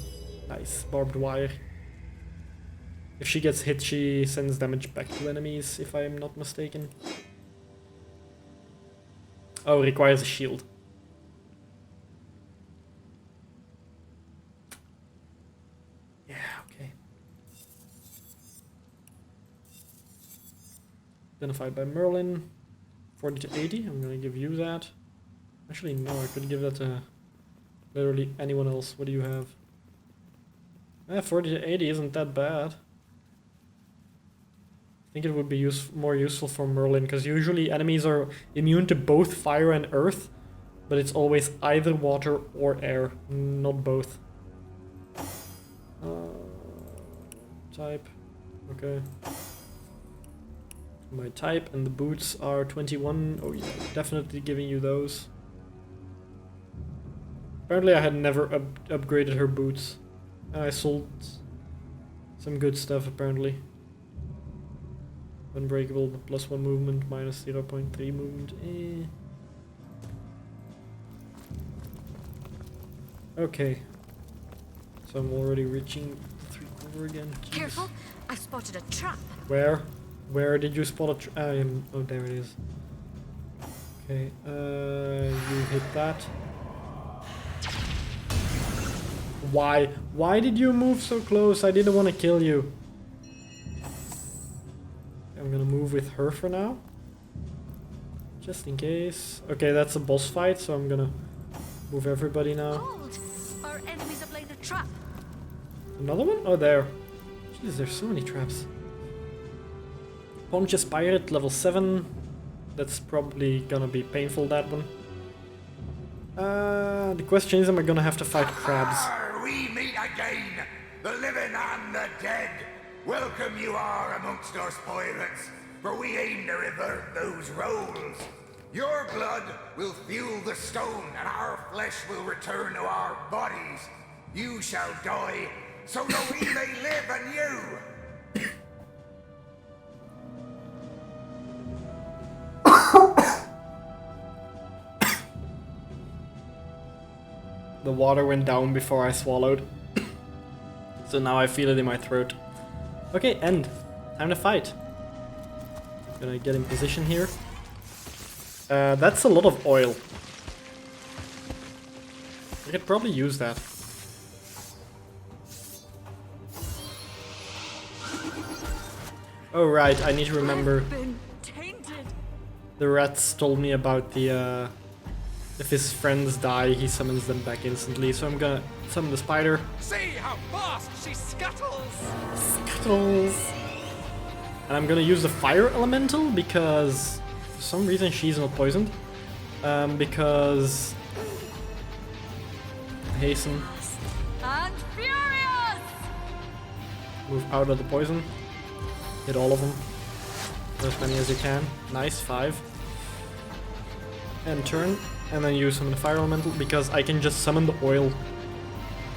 Nice, barbed wire. If she gets hit, she sends damage back to enemies, if I am not mistaken. Oh, requires a shield. Yeah, okay. Identified by Merlin. 40 to 80, I'm gonna give you that. Actually, no, I could give that to literally anyone else. What do you have? 40 to 80 isn't that bad. I think it would be more useful for Merlin, because usually enemies are immune to both fire and earth, but it's always either water or air, not both. Type. Okay. My type, and the boots are 21. Oh yeah, definitely giving you those. Apparently I had never upgraded her boots. And I sold some good stuff apparently. Unbreakable, +1 movement, -0.3 movement. Okay. So I'm already reaching 3/4 again. Jeez. Careful, I spotted a trap. Where? Where did you spot a oh, there it is. Okay, you hit that. Why? Why did you move so close? I didn't want to kill you. I'm gonna move with her for now. Just in case. Okay, that's a boss fight, so I'm gonna move everybody now. Hold! Our enemies have laid a trap. Another one? Oh, there. Jeez, there's so many traps. Pontius Pirate, level 7. That's probably gonna be painful, that one. The question is, am I gonna have to fight crabs? We meet again, the living and the dead. Welcome you are amongst us pirates, for we aim to revert those roles. Your blood will fuel the stone, and our flesh will return to our bodies. You shall die, so that we may live anew. The water went down before I swallowed. So now I feel it in my throat. Okay, end. Time to fight. Gonna get in position here. That's a lot of oil. I could probably use that. Oh right, I need to remember. Been tainted. The rats told me about the if his friends die, he summons them back instantly. So I'm gonna summon the spider. See how fast she scuttles! Scuttles. And I'm gonna use the fire elemental because for some reason she's not poisoned. Because hasten. And furious! Move out of the poison. Hit all of them. As many as you can. Nice, 5. And turn. And then you summon the fire elemental because I can just summon the oil.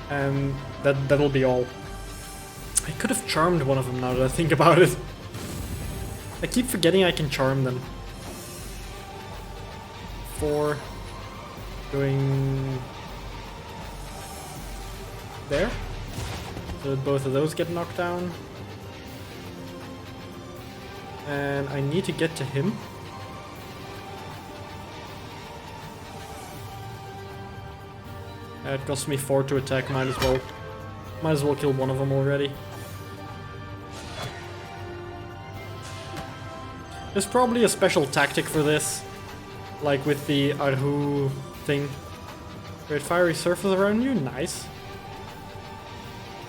And that'll be all. I could have charmed one of them now that I think about it. I keep forgetting I can charm them. 4. Going there. So that both of those get knocked down. And I need to get to him. It cost me 4 to attack, might as well. Might as well kill one of them already. There's probably a special tactic for this. Like with the Arhu thing. Create fiery surface around you, nice.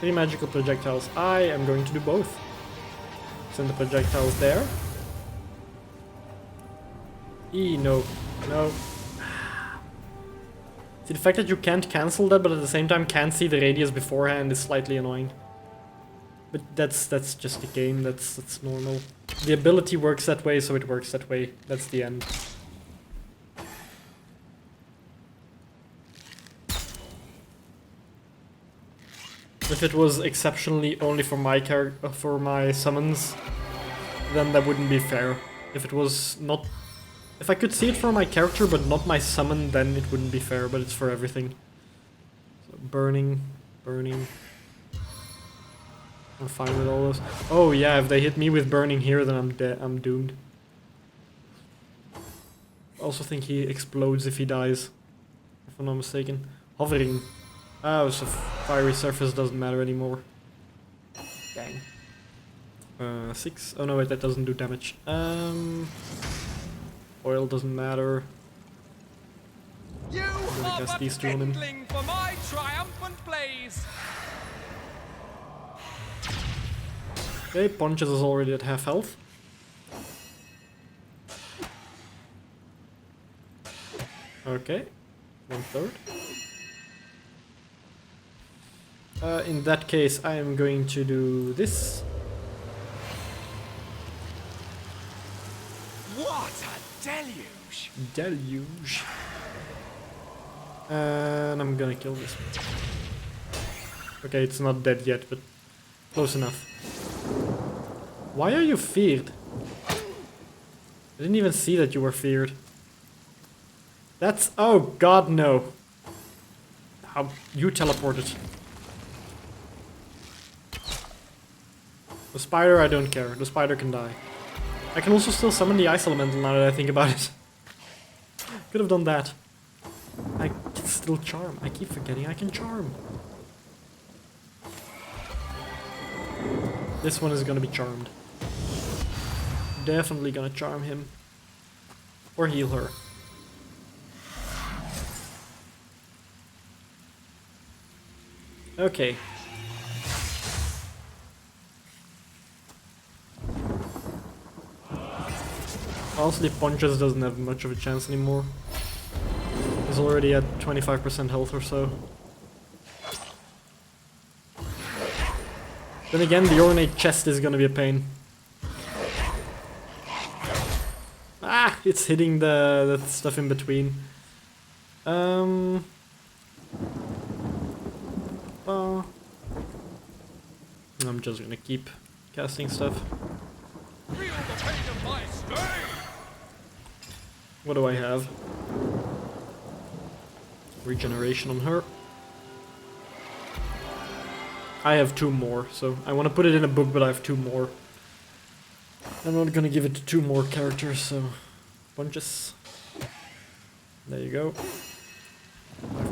3 magical projectiles. I am going to do both. Send the projectiles there. No. No. See, the fact that you can't cancel that, but at the same time can't see the radius beforehand is slightly annoying. But that's just the game, that's normal. The ability works that way, so it works that way. That's the end. If it was exceptionally only for my summons, then that wouldn't be fair. If it was not... If I could see it for my character but not my summon, then it wouldn't be fair, but it's for everything. So burning. I'm fine with all those. Oh yeah, if they hit me with burning here, then I'm dead. I'm doomed. I also think he explodes if he dies, if I'm not mistaken. Hovering. Oh, so fiery surface doesn't matter anymore. Dang. 6. Oh no, wait, that doesn't do damage. Oil doesn't matter. You are cast but these two on him. kindling for my triumphant blaze! Okay, Ponches is already at half health. Okay, 1/3. In that case, I am going to do this. What a deluge! Deluge. And I'm gonna kill this one. Okay, it's not dead yet, but close enough. Why are you feared? I didn't even see that you were feared. That's... Oh god, no. How... You teleported. The spider, I don't care. The spider can die. I can also still summon the ice elemental now that I think about it. Could have done that. I can still charm. I keep forgetting I can charm. This one is gonna be charmed. Definitely gonna charm him. Or heal her. Okay. Honestly, Ponches doesn't have much of a chance anymore. He's already at 25% health or so. Then again, the ornate chest is gonna be a pain. Ah, it's hitting the stuff in between. I'm just gonna keep casting stuff. Feel the pain of my strain! What do I have? Regeneration on her. I have 2 more, so I want to put it in a book, but I have 2 more. I'm not gonna give it to 2 more characters, so... Punches. There you go. 5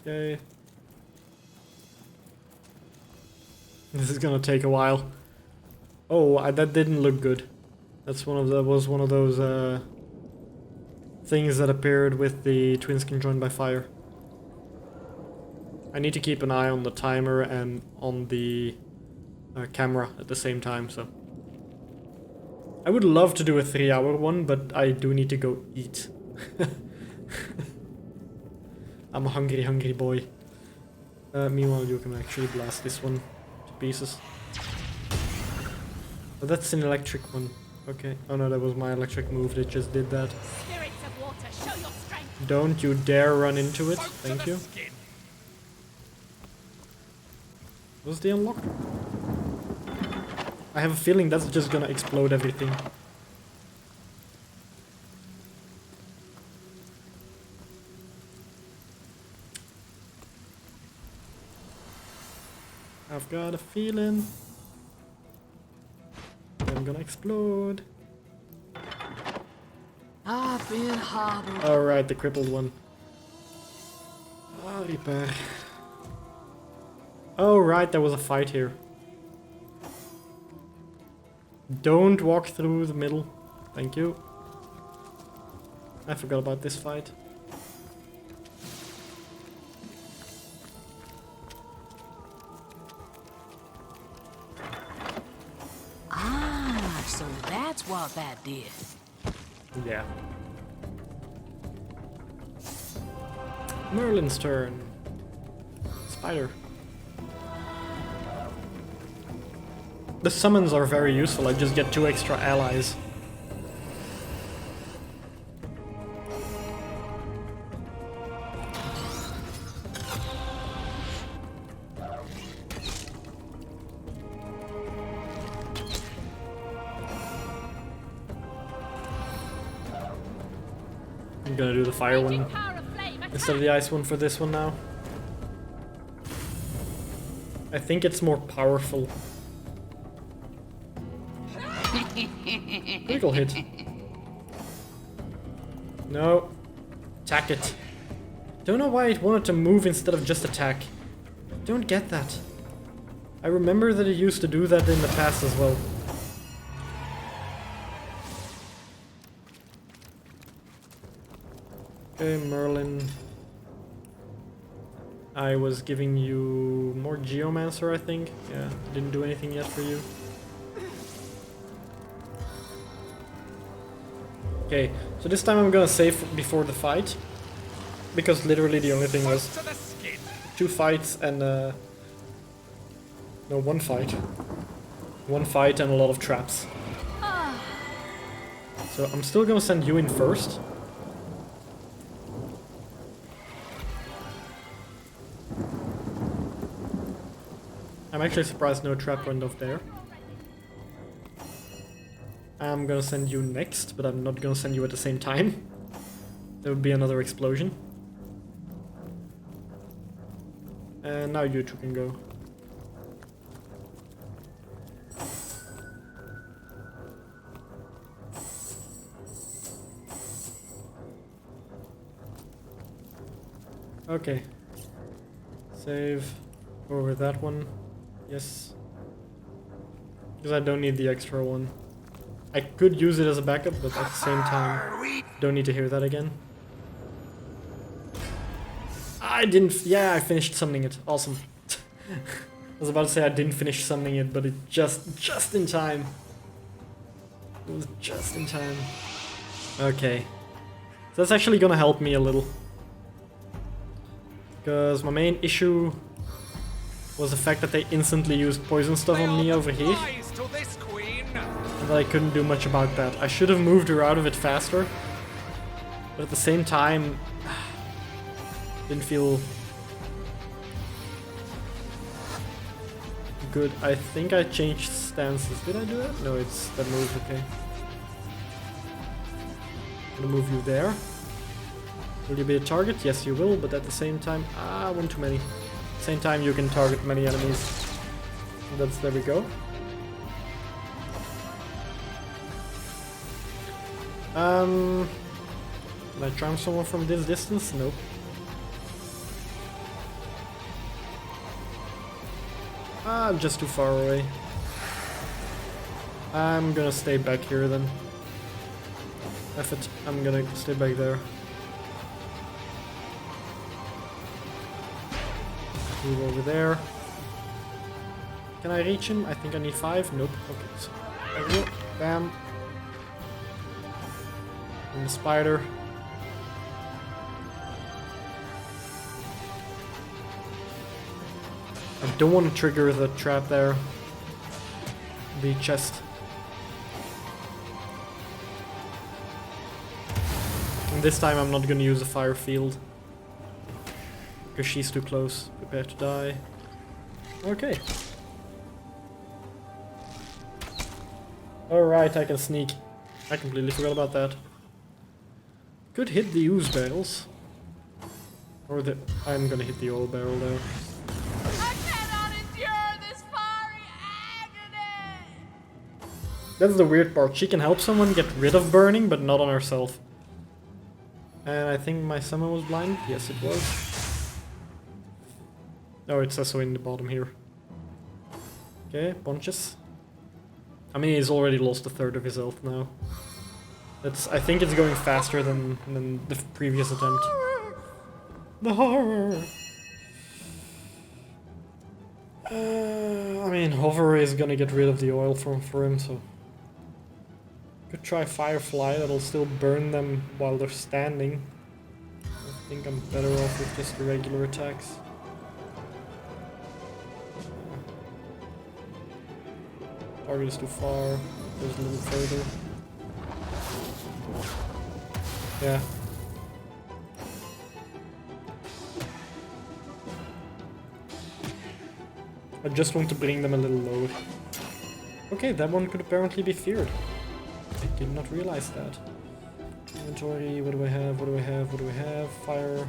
Okay. This is gonna take a while. Oh, that didn't look good. That's was one of those things that appeared with the twins conjoined by fire. I need to keep an eye on the timer and on the camera at the same time, so. I would love to do a 3-hour one, but I do need to go eat. I'm a hungry, hungry boy. Meanwhile, you can actually blast this one to pieces. Oh, that's an electric one. Okay. Oh no, that was my electric move that just did that. Spirits of water, show your strength. Don't you dare run into it. Thank you. Was the unlock? I have a feeling that's just gonna explode everything. I've got a feeling I'm gonna explode. I've been hobbled. Alright, the crippled one. Ah, repair. Oh, right, there was a fight here. Don't walk through the middle. Thank you. I forgot about this fight. Ah, so that's what that did. Yeah. Merlin's turn. Spider. The summons are very useful, I just get 2 extra allies. I'm gonna do the fire one Power of flame, instead of the ice one for this one now. I think it's more powerful. Critical hit. No. Attack it. Don't know why it wanted to move instead of just attack. Don't get that. I remember that it used to do that in the past as well. Okay, Merlin. I was giving you more Geomancer, I think. Yeah, didn't do anything yet for you. Okay, so this time I'm gonna save before the fight. Because literally the only thing was 2 fights and no, 1 fight. 1 fight and a lot of traps. So I'm still gonna send you in first. I'm actually surprised no trap went off there. I'm gonna send you next, but I'm not gonna send you at the same time. There would be another explosion. And now you 2 can go. Okay. Save over that one. Yes. Because I don't need the extra one. I could use it as a backup, but at the same time, don't need to hear that again. I didn't... Yeah, I finished summoning it. Awesome. I was about to say I didn't finish summoning it, but it just in time. It was just in time. Okay. So that's actually gonna help me a little. Because my main issue was the fact that they instantly used poison stuff on me over here. And that I couldn't do much about that. I should have moved her out of it faster. But at the same time, didn't feel good. I think I changed stances. Did I do that? No, it's that move, okay. I'm gonna move you there. Will you be a target? Yes, you will, but at the same time, one too many. At the same time, you can target many enemies. There we go. Can I charm someone from this distance? Nope. I'm just too far away. I'm gonna stay back here then. F it, I'm gonna stay back there. Move over there. Can I reach him? I think I need 5. Nope. Okay, so there we go. Bam. And the spider. I don't want to trigger the trap there. The chest. And this time I'm not going to use a fire field. Because she's too close. Prepare to die. Okay. Alright, I can sneak. I completely forgot about that. Could hit the ooze barrels. Or the... I'm gonna hit the oil barrel there. I cannot endure this fiery agony! That's the weird part. She can help someone get rid of burning, but not on herself. And I think my summon was blind. Yes, it was. Oh, it says so in the bottom here. Okay, bunches. I mean, he's already lost a third of his health now. I think it's going faster than the previous attempt. The horror! I mean, hover is gonna get rid of the oil for him, so... Could try Firefly, that'll still burn them while they're standing. I think I'm better off with just the regular attacks. Target is too far, goes a little further. Yeah. I just want to bring them a little lower. Okay, that one could apparently be feared. I did not realize that. Inventory, what do I have, what do I have, what do I have? Fire.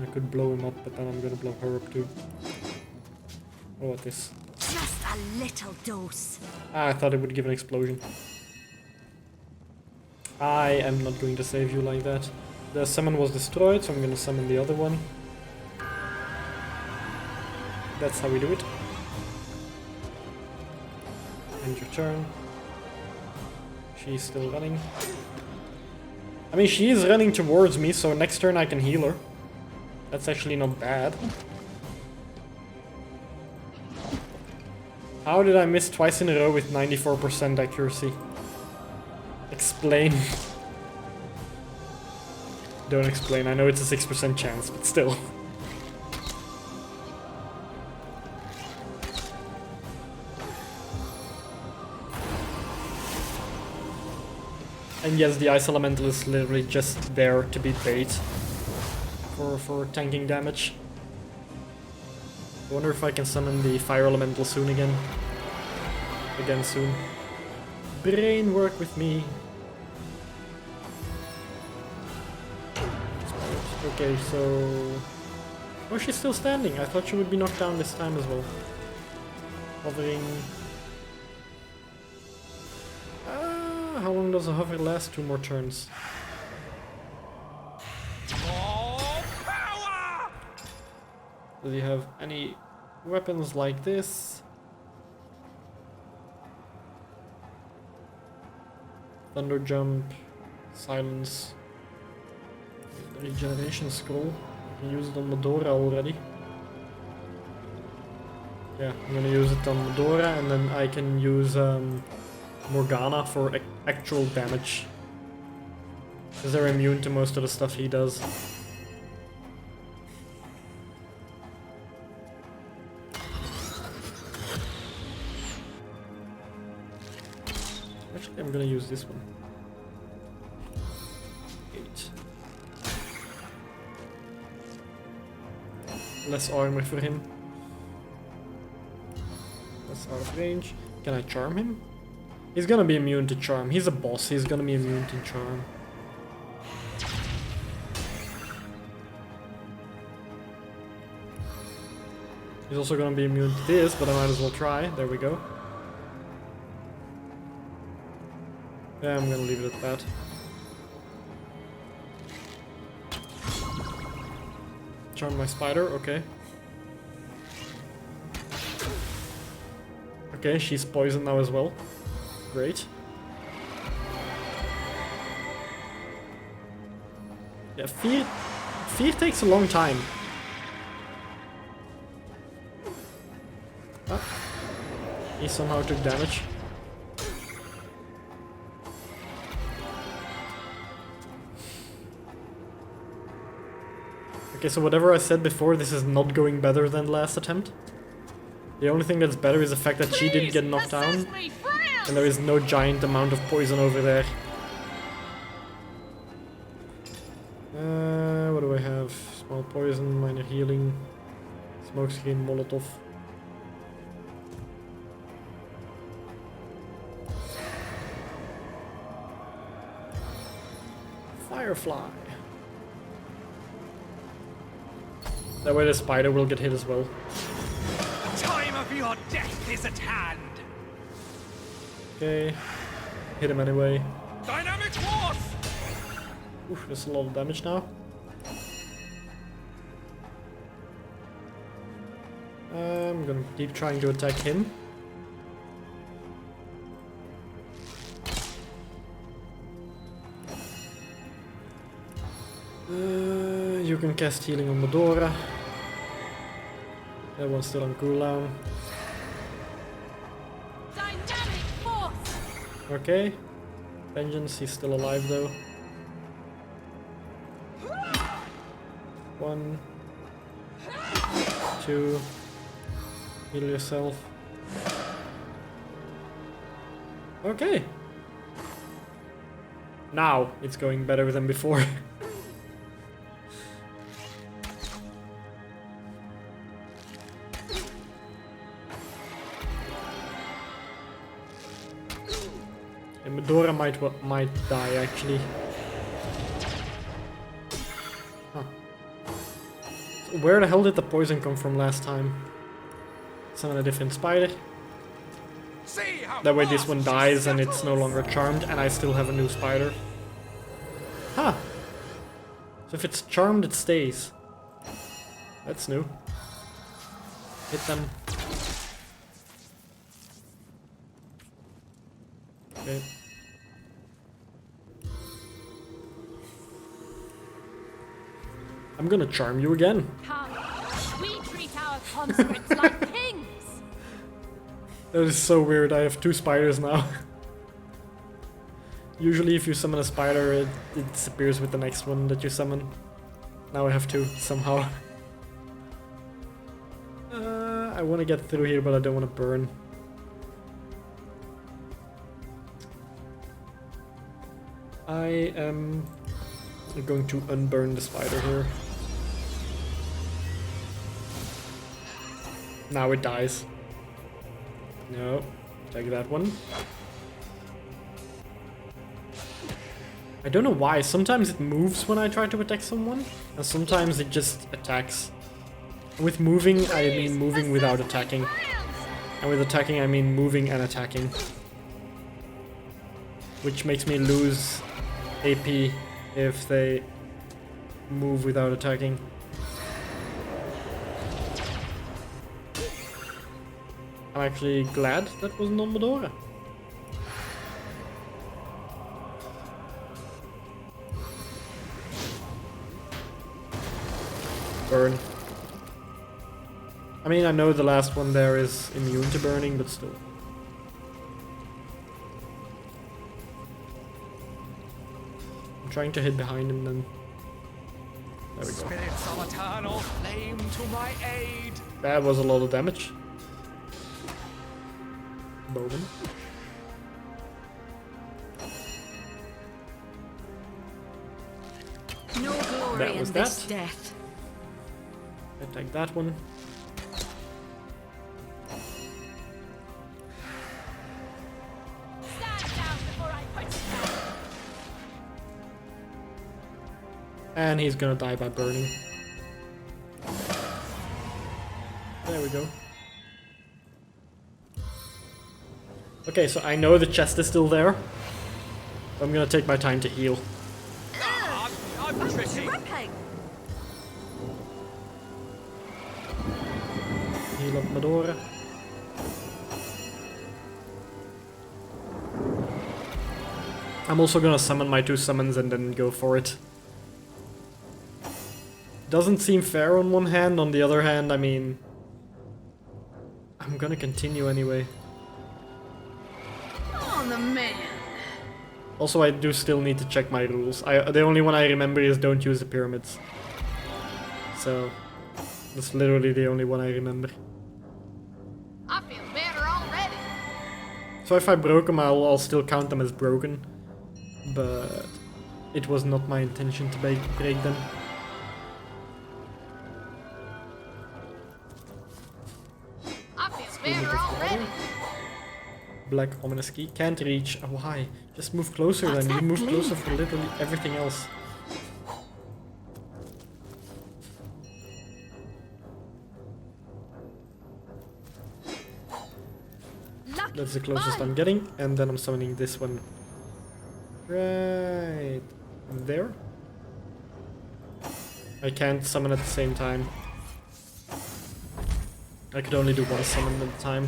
I could blow him up, but then I'm gonna blow her up too. Oh, what this? Just a little dose. Ah, I thought it would give an explosion. I am not going to save you like that. The summon was destroyed, so I'm going to summon the other one. That's how we do it. End your turn. She's still running. I mean, she is running towards me, so next turn I can heal her. That's actually not bad. How did I miss twice in a row with 94% accuracy? Explain. Don't explain, I know it's a 6% chance, but still. And yes, the Ice Elemental is literally just there to be bait for tanking damage. I wonder if I can summon the Fire Elemental soon again. Again soon. Brain, work with me. Okay, so... Oh, she's still standing. I thought she would be knocked down this time as well. Hovering... how long does a hover last? 2 more turns. Does he have any weapons like this? Thunder Jump, Silence, the Regeneration Scroll. I can use it on Medora already. Yeah, I'm gonna use it on Medora, and then I can use Morgana for actual damage. Because they're immune to most of the stuff he does. Actually, I'm gonna use this one. 8. Less armor for him. Less out of range. Can I charm him? He's gonna be immune to charm. He's a boss, he's gonna be immune to charm. He's also gonna be immune to this, but I might as well try. There we go. Yeah, I'm gonna leave it at that. Charm my spider, okay. Okay, she's poisoned now as well. Great. Yeah, fear takes a long time. Ah. He somehow took damage. Okay, so whatever I said before, this is not going better than last attempt. The only thing that's better is the fact that she didn't get knocked down, and there is no giant amount of poison over there. What do I have? Small poison, minor healing, smokescreen, Molotov. Firefly. That way the spider will get hit as well. The time of your death is at hand. Okay. Hit him anyway. Dynamic force! Oof, there's a lot of damage now. I'm gonna keep trying to attack him. You can cast healing on Medora. That one's still on cooldown. Dynamic force! Okay. Vengeance, he's still alive though. 1, 2. Heal yourself. Okay. Now it's going better than before. And Medora might die actually. Huh. So where the hell did the poison come from last time? Summon a different spider. That way this one dies and it's no longer charmed and I still have a new spider. Huh. So if it's charmed it stays. That's new. Hit them. Okay. I'm gonna charm you again. Come, we treat our conscripts like kings. That is so weird, I have 2 spiders now. Usually if you summon a spider, it disappears with the next one that you summon. Now I have 2, somehow. I want to get through here, but I don't want to burn. I am going to unburn the spider here. Now it dies. No, take that one. I don't know why, sometimes it moves when I try to attack someone, and sometimes it just attacks. With moving, I mean moving without attacking. And with attacking, I mean moving and attacking. Which makes me lose AP if they move without attacking. I'm actually glad that wasn't on Medora. Burn. I mean, I know the last one there is immune to burning, but still. I'm trying to hit behind him then. There we go. Spirits of eternal flame to my aid. That was a lot of damage. Bowman. No glory That was in this that. death. Attack that one. Stand down before I put you down. And he's gonna die by burning. There we go. Okay, so I know the chest is still there. I'm gonna take my time to heal. I'm tricky. Ripping. Heal up Medora. I'm also gonna summon my 2 summons and then go for it. Doesn't seem fair on one hand, on the other hand, I mean... I'm gonna continue anyway. On the man. Also, I do still need to check my rules. The only one I remember is don't use the pyramids. So, that's literally the only one I remember. I feel better already. So if I broke them, I'll still count them as broken. But it was not my intention to break them. I feel better already. Black ominous key. Can't reach. Oh, why? Just move closer What's then. You that move gleam? closer for literally everything else. Lucky That's the closest mine. I'm getting. And then I'm summoning this one. Right there. I can't summon at the same time. I could only do one summon at a time.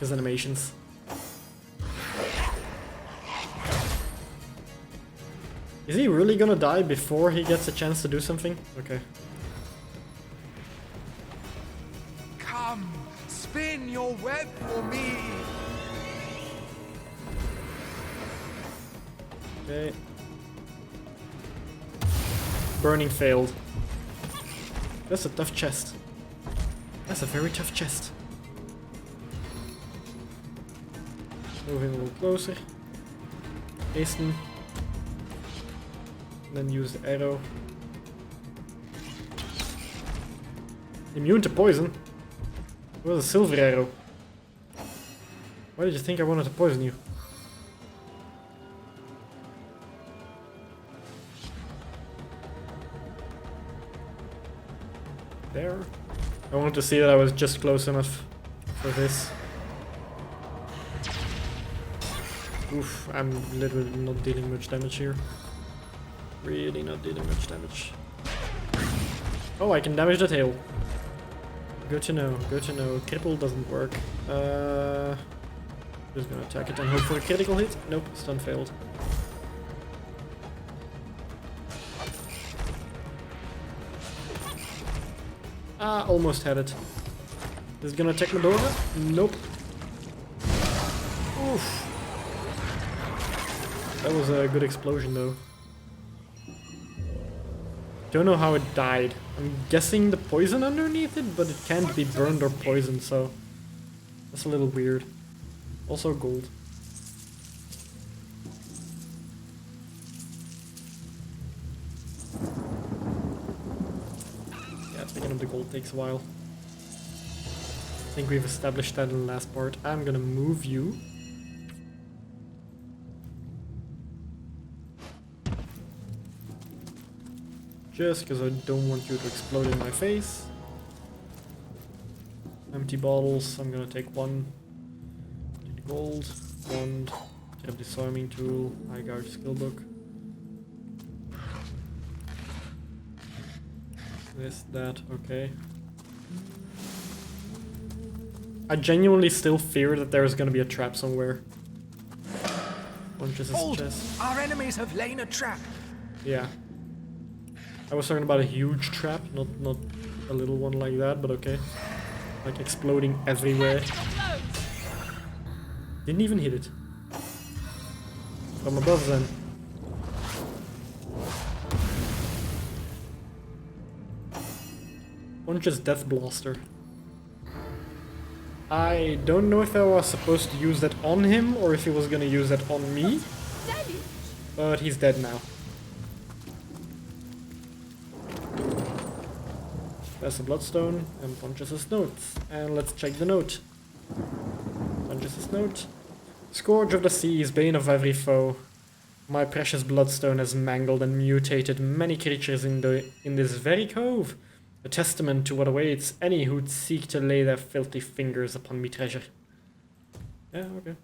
His animations. Is he really gonna die before he gets a chance to do something? Okay. Come, spin your web for me. Okay. Burning failed. That's a tough chest. That's a very tough chest. Moving a little closer. Hasten. Then use the arrow. Immune to poison? It was a silver arrow. Why did you think I wanted to poison you? There. I wanted to see that I was just close enough for this. Oof, I'm literally not dealing much damage here. Really not dealing much damage. Oh, I can damage the tail. Good to know, good to know. Cripple doesn't work. Just gonna attack it and hope for a critical hit. Nope, stun failed. Ah, almost had it. Is it gonna attack Medora? Nope. Oof. That was a good explosion though. Don't know how it died. I'm guessing the poison underneath it, but it can't be burned or poisoned, so that's a little weird. Also gold. Yeah, picking up the gold takes a while. I think we've established that in the last part. I'm gonna move you. Just because I don't want you to explode in my face. Empty bottles, I'm gonna take one. Get the gold, wand, grab the swimming tool, high guard skill book. This, that, okay. I genuinely still fear that there's gonna be a trap somewhere. Punches his Hold! chest. Our enemies have laid a trap. Yeah. I was talking about a huge trap, not a little one like that, but okay. Like exploding everywhere. Didn't even hit it. From above then. Punches Death Blaster. I don't know if I was supposed to use that on him or if he was gonna use that on me. But he's dead now. There's a bloodstone and punches his note. And let's check the note. Punches his note. Scourge of the seas, bane of every foe. My precious bloodstone has mangled and mutated many creatures in this very cove. A testament to what awaits any who'd seek to lay their filthy fingers upon me treasure. Yeah, okay.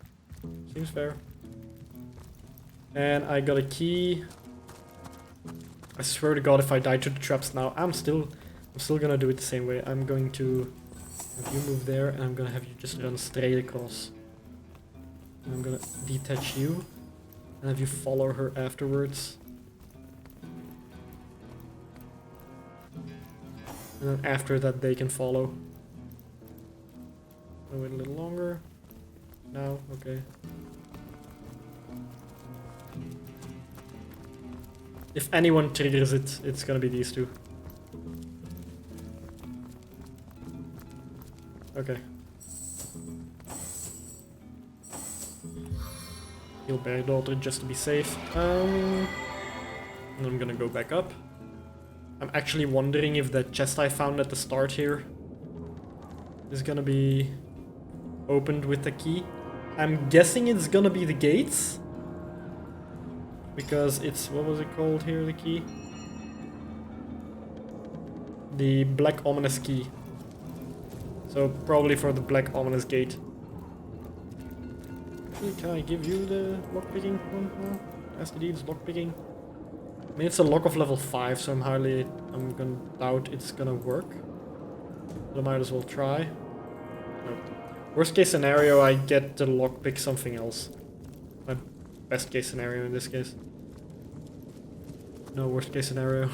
Seems fair. And I got a key. I swear to God, if I die to the traps now, I'm still gonna do it the same way. I'm going to have you move there, and I'm gonna have you just run straight across. And I'm gonna detach you. And have you follow her afterwards. And then after that they can follow. I'll wait a little longer. Now, okay. If anyone triggers it, it's gonna be these two. Okay. Heal Bear Daughter just to be safe. And I'm gonna go back up. I'm actually wondering if that chest I found at the start here is gonna be opened with the key. I'm guessing it's gonna be the gates. Because it's, what was it called here, the key? The Black Ominous Key. So probably for the Black Ominous Gate. Actually, can I give you the lockpicking one now? Ask Deeds lockpicking. I mean, it's a lock of level 5, so I'm gonna doubt it's gonna work. But I might as well try. Nope. Worst case scenario, I get the lockpick something else. My best case scenario in this case. No worst case scenario.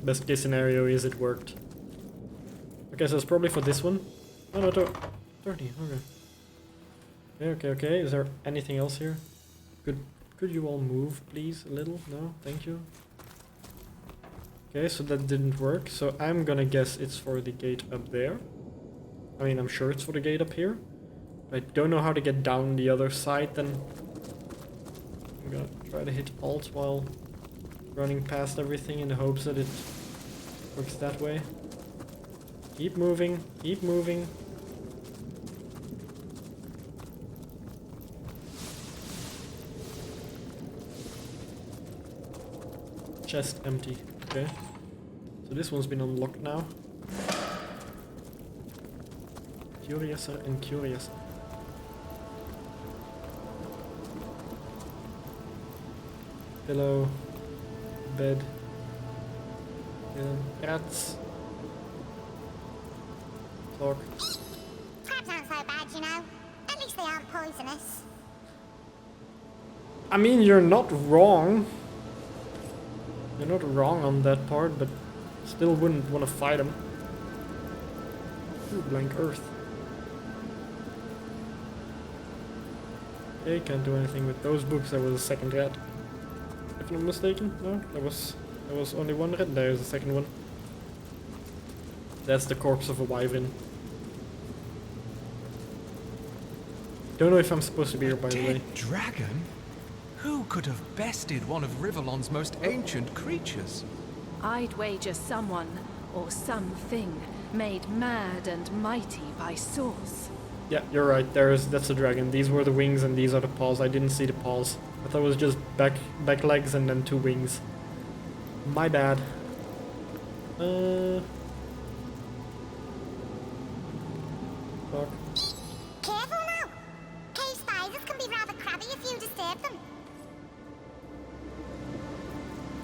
Best case scenario is it worked. Okay, so it's probably for this one. Oh no, 30, okay. Okay. Is there anything else here? Could you all move, please, a little? No? Thank you. Okay, so that didn't work. So I'm gonna guess it's for the gate up there. I mean, I'm sure it's for the gate up here. I don't know how to get down the other side, then I'm gonna try to hit Alt while running past everything in the hopes that it works that way. Keep moving, keep moving. Chest empty, okay. So this one's been unlocked now. Curiouser and curiouser. Pillow, bed, rats, clock. Crabs aren't so bad, you know. At least they aren't poisonous. I mean, you're not wrong. You're not wrong on that part, but still wouldn't want to fight them. Ooh, blank earth. Okay, can't do anything with those books. There was a second rat. If I'm not mistaken, no, there was only one rat. There's a second one. That's the corpse of a wyvern. Don't know if I'm supposed to be here, by the way. Dragon? Who could have bested one of Rivellon's most ancient creatures? I'd wager someone or something made mad and mighty by source. Yeah, you're right. That's a dragon. These were the wings and these are the paws. I didn't see the paws. I thought it was just back legs and then 2 wings. My bad. Fuck. Careful now. Cave spiders can be rather crabby if you disturb them.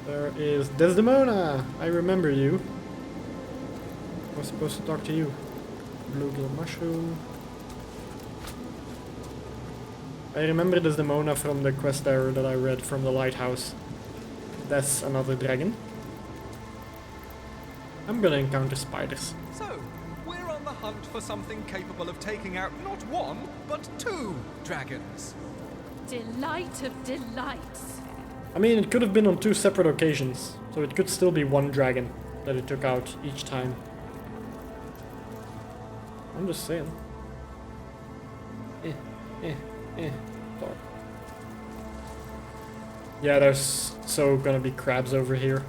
There is Desdemona! I remember you. I was supposed to talk to you. Bluegill mushroom. I remember Desdemona from the quest error that I read from the lighthouse. That's another dragon. I'm gonna encounter spiders. So, we're on the hunt for something capable of taking out not 1, but 2 dragons. Delight of delights. I mean, it could have been on 2 separate occasions, so it could still be 1 dragon that it took out each time. I'm just saying. Talk. Yeah, there's gonna be crabs over here.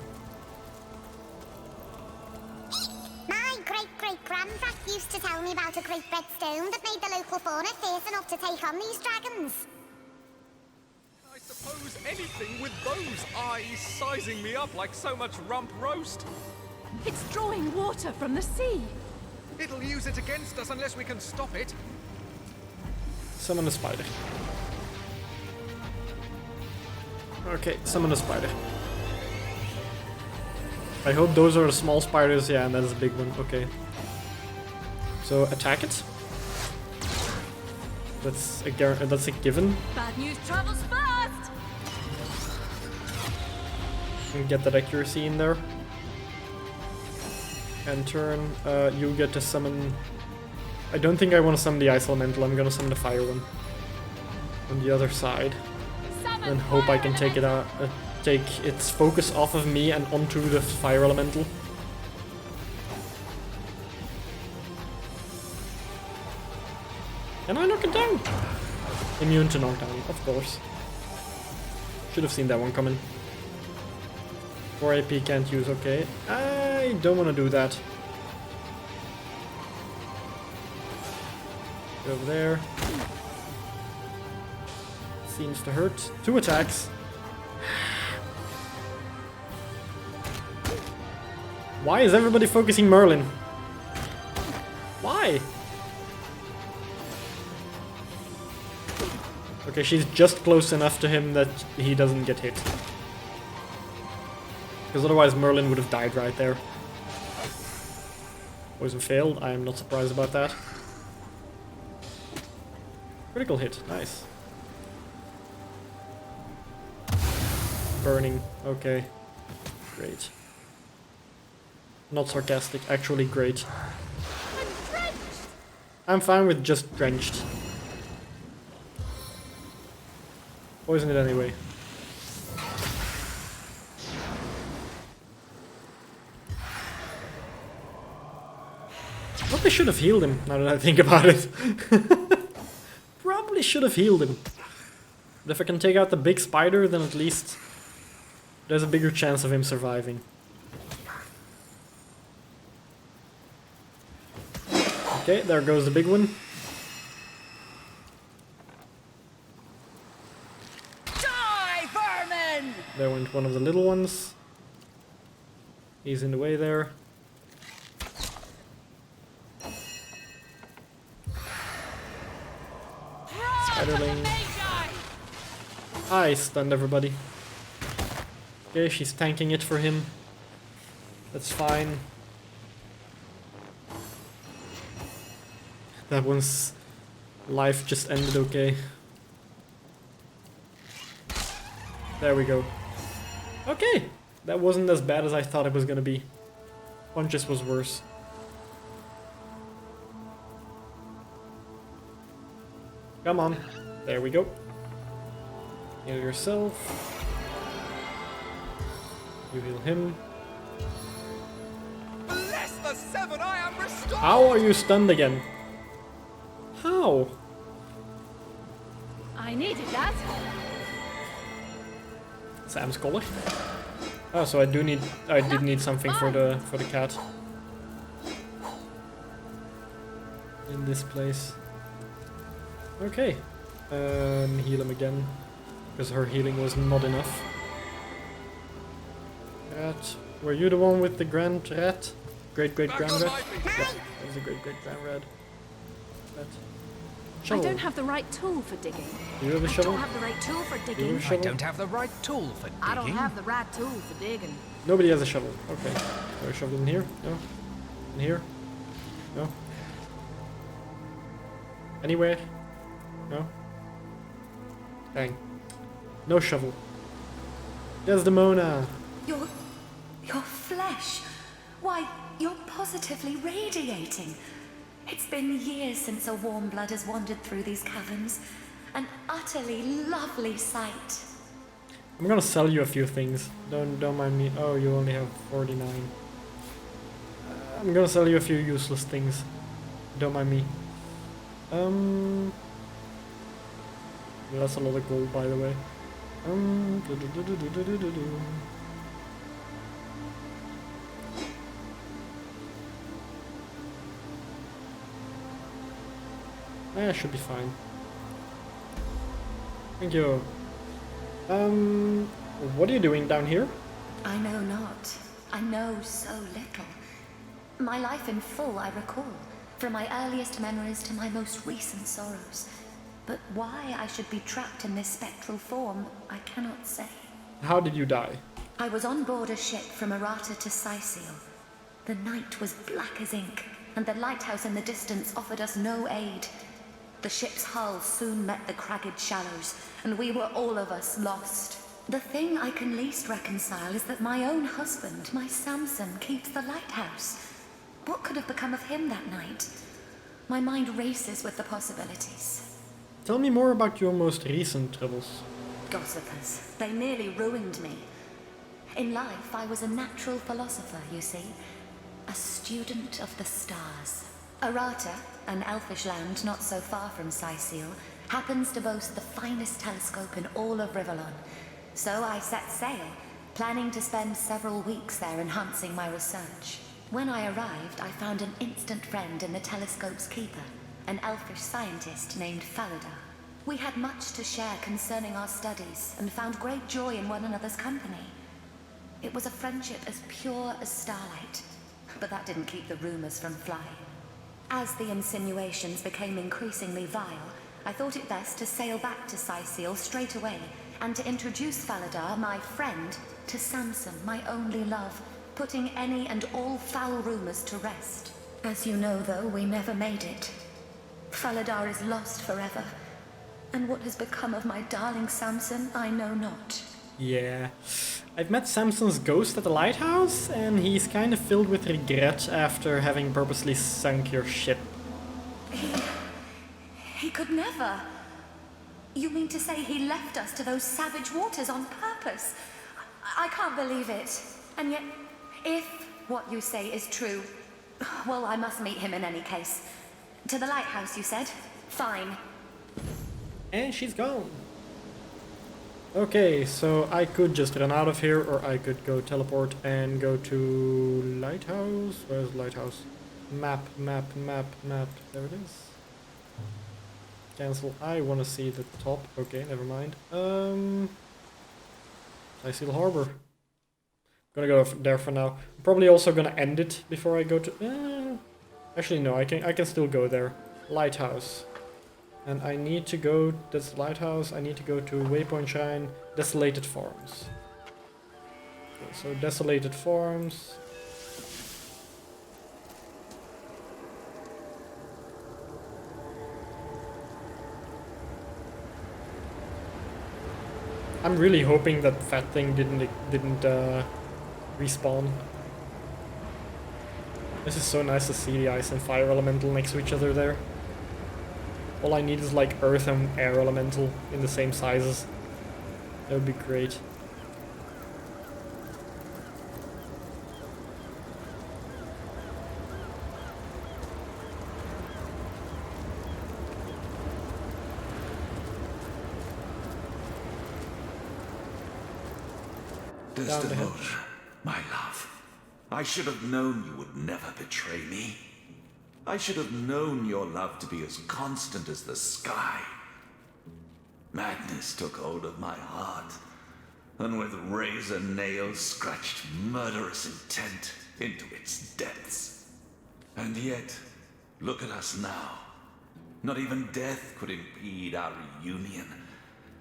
My great-great-grandad used to tell me about a great red stone that made the local fauna fierce enough to take on these dragons. I suppose anything with those eyes sizing me up like so much rump roast. It's drawing water from the sea. It'll use it against us unless we can stop it. Summon a spider. Okay, summon a spider. I hope those are the small spiders. Yeah, and that is a big one. Okay. So attack it. That's a given. Bad news travels fast! And get that accuracy in there. And turn, you get to summon... I don't think I want to summon the Ice Elemental, I'm gonna summon the Fire one. On the other side. And hope I can take it out, take its focus off of me and onto the Fire Elemental. Can I knock it down? Immune to knockdown, of course. Should have seen that one coming. 4 AP can't use, okay. I don't want to do that. Go over there. Seems to hurt. 2 attacks. Why is everybody focusing Merlin? Why? Okay, she's just close enough to him that he doesn't get hit. Because otherwise Merlin would have died right there. Poison failed, I am not surprised about that. Critical hit, nice. Burning, okay. Great. Not sarcastic, actually great. I'm fine with just drenched. Poison it anyway. Probably should have healed him, now that I think about it. Probably should have healed him. But if I can take out the big spider, then at least there's a bigger chance of him surviving. Okay, there goes the big one. There went one of the little ones. He's in the way there. Spiderling. I stunned everybody. Okay, she's tanking it for him. That's fine. That one's life just ended okay. There we go. Okay, that wasn't as bad as I thought it was gonna be. Punches was worse. Come on. There we go. Heal yourself. You heal him. Bless the 7, I am restored! How are you stunned again? How? I needed that. Sam's collar. Oh, so I did need something for the cat. In this place. Okay. Heal him again. Because her healing was not enough. Cat. Were you the one with the grand rat? Great grand rat? Yep, that was a great grand rat. I don't have the right tool for digging. You have a shovel? I don't have the right tool for digging. I don't have the right tool for digging. I don't have the right tool for digging. Nobody has a shovel. Okay. Do I shovel in here? No. In here? No. Anywhere? No. Dang. No shovel. Desdemona! Your flesh. Why, you're positively radiating. It's been years since a warm blood has wandered through these caverns. An utterly lovely sight. I'm gonna sell you a few things. Don't mind me. Oh, you only have 49. I'm gonna sell you a few useless things. Don't mind me. That's a lot of gold, by the way. I should be fine. Thank you. What are you doing down here? I know not. I know so little. My life in full I recall, from my earliest memories to my most recent sorrows. But why I should be trapped in this spectral form, I cannot say. How did you die? I was on board a ship from Errata to Cyseal. The night was black as ink, and the lighthouse in the distance offered us no aid. The ship's hull soon met the cragged shallows, and we were all of us lost. The thing I can least reconcile is that my own husband, my Samson, keeps the lighthouse. What could have become of him that night? My mind races with the possibilities. Tell me more about your most recent troubles. Gossipers. They nearly ruined me. In life, I was a natural philosopher, you see. A student of the stars. Arata, an elfish land not so far from Cyseal, happens to boast the finest telescope in all of Rivellon. So I set sail, planning to spend several weeks there enhancing my research. When I arrived, I found an instant friend in the telescope's keeper, an elfish scientist named Faladar. We had much to share concerning our studies and found great joy in one another's company. It was a friendship as pure as starlight, but that didn't keep the rumors from flying. As the insinuations became increasingly vile, I thought it best to sail back to Cyseal straight away and to introduce Faladar, my friend, to Samson, my only love, putting any and all foul rumors to rest. As you know, though, we never made it. Faladar is lost forever, and what has become of my darling Samson, I know not. Yeah. I've met Samson's ghost at the lighthouse, and he's kind of filled with regret after having purposely sunk your ship. He could never. You mean to say he left us to those savage waters on purpose? I can't believe it. And yet, if what you say is true, well, I must meet him in any case. To the lighthouse, you said? Fine. And she's gone. Okay, so I could just run out of here, or I could go teleport and go to lighthouse. Where's lighthouse? Map. There it is. Cancel. I want to see the top. Okay, never mind. Cyseal Harbor. Gonna go there for now. I'm probably also gonna end it before I go to. Actually, no. I can still go there. Lighthouse. And I need to go, that's the lighthouse, I need to go to Waypoint Shrine, Desolated Farms. Okay, so Desolated Farms. I'm really hoping that fat thing didn't respawn. This is so nice to see the ice and fire elemental next to each other there. All I need is like earth and air elemental in the same sizes. That would be great. Desdemona, my love. I should have known you would never betray me. I should have known your love to be as constant as the sky. Madness took hold of my heart, and with razor nails scratched murderous intent into its depths. And yet, look at us now. Not even death could impede our reunion.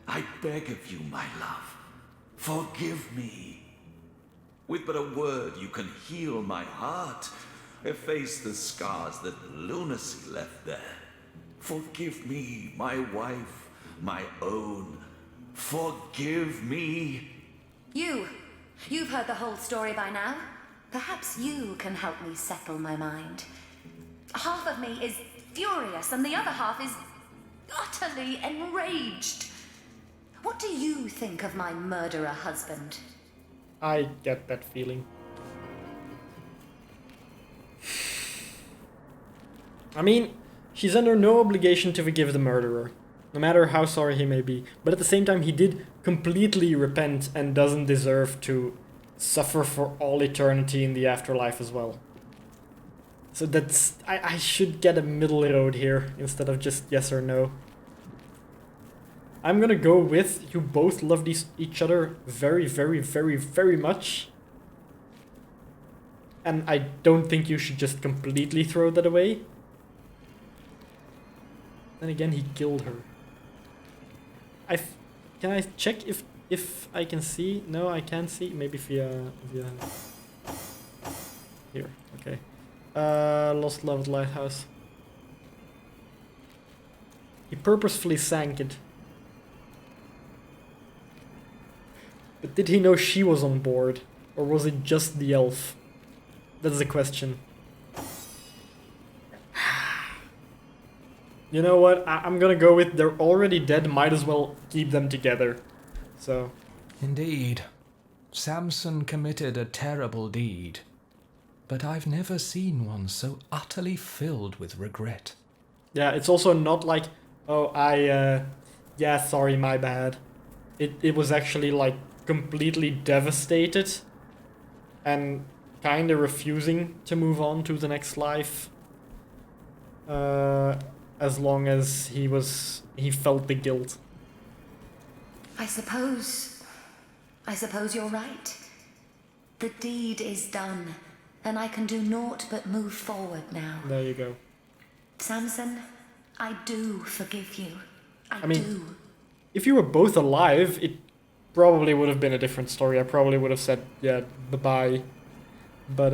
I beg of you, my love, forgive me. With but a word, you can heal my heart. Efface the scars that lunacy left there. Forgive me, my wife, my own. Forgive me. You've heard the whole story by now. Perhaps you can help me settle my mind. Half of me is furious and the other half is utterly enraged. What do you think of my murderer husband? I get that feeling. I mean, she's under no obligation to forgive the murderer, no matter how sorry he may be. But at the same time, he did completely repent and doesn't deserve to suffer for all eternity in the afterlife as well. So that's... I should get a middle road here instead of just yes or no. I'm gonna go with you both love each other very, very, very, very much. And I don't think you should just completely throw that away. Then again, he killed her. Can I check if I can see? No, I can't see. Maybe via here. Okay. Lost Loved Lighthouse. He purposefully sank it. But did he know she was on board? Or was it just the elf? That's the question. You know what? I'm gonna go with they're already dead, might as well keep them together. So. Indeed. Samson committed a terrible deed. But I've never seen one so utterly filled with regret. Yeah, it's also not like, oh, yeah, sorry, my bad. It was actually like completely devastated and kind of refusing to move on to the next life. As long as he felt the guilt. I suppose you're right. The deed is done, and I can do naught but move forward now. There you go. Samson, I do forgive you. I mean, do. If you were both alive, it probably would have been a different story. I probably would have said, yeah, bye-bye. But,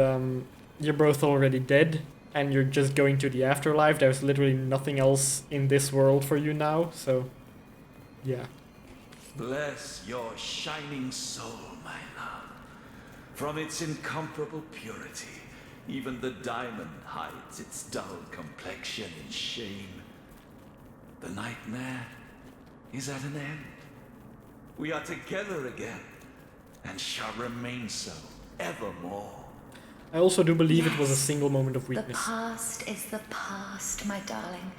you're both already dead, and you're just going to the afterlife. There's literally nothing else in this world for you now, so, yeah. Bless your shining soul, my love. From its incomparable purity, even the diamond hides its dull complexion in shame. The nightmare is at an end. We are together again, and shall remain so evermore. I also do believe Yes, it was a single moment of weakness. The past is the past, my darling.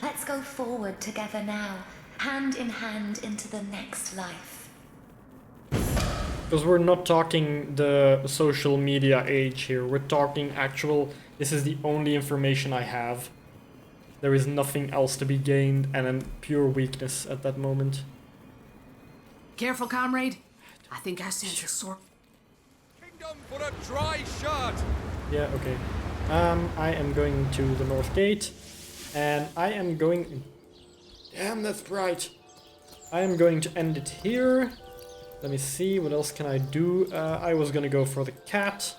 Let's go forward together now, hand in hand into the next life. Because we're not talking the social media age here. We're talking actual, this is the only information I have. There is nothing else to be gained, and then pure weakness at that moment. Careful, comrade. I think I sense a sword. Kingdom for a dry shirt! Yeah, okay. I am going to the north gate, and I am going... Damn, that's bright. I am going to end it here. Let me see, what else can I do? I was gonna go for the cat.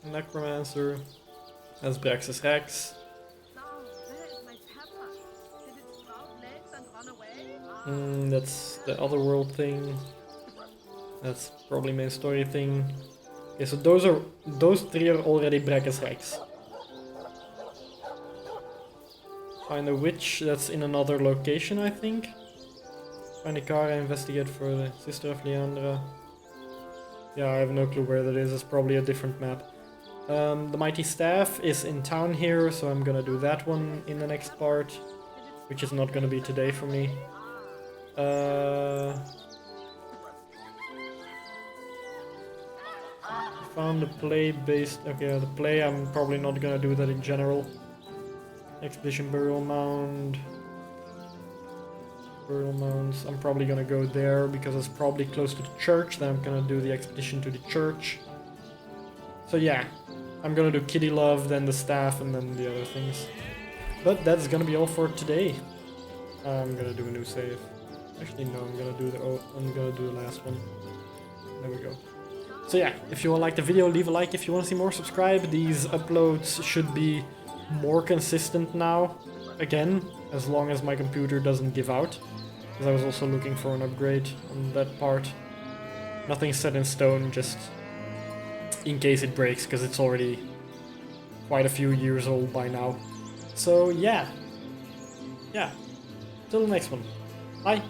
Necromancer. That's Braxis Rex. That's the other world thing. That's probably main story thing. Okay, so those three are already Braxis Rex. Find a witch, that's in another location, I think. Find a car, investigate for the sister of Leandra. Yeah, I have no clue where that is. It's probably a different map. The mighty staff is in town here, so I'm gonna do that one in the next part, which is not gonna be today for me. Found the play based. Okay, the play. I'm probably not gonna do that in general. Expedition Burial Mound. Burial Mounds. I'm probably gonna go there because it's probably close to the church. Then I'm gonna do the expedition to the church. So yeah, I'm gonna do Kitty Love, then the staff, and then the other things. But that's gonna be all for today. I'm gonna do a new save. Actually, no, I'm gonna do the last one. There we go. So yeah, if you all like the video, leave a like. If you want to see more, subscribe. These uploads should be more consistent now. Again, as long as my computer doesn't give out. Because I was also looking for an upgrade on that part. Nothing's set in stone, just in case it breaks, because it's already quite a few years old by now. So yeah. Yeah. Till the next one. Bye.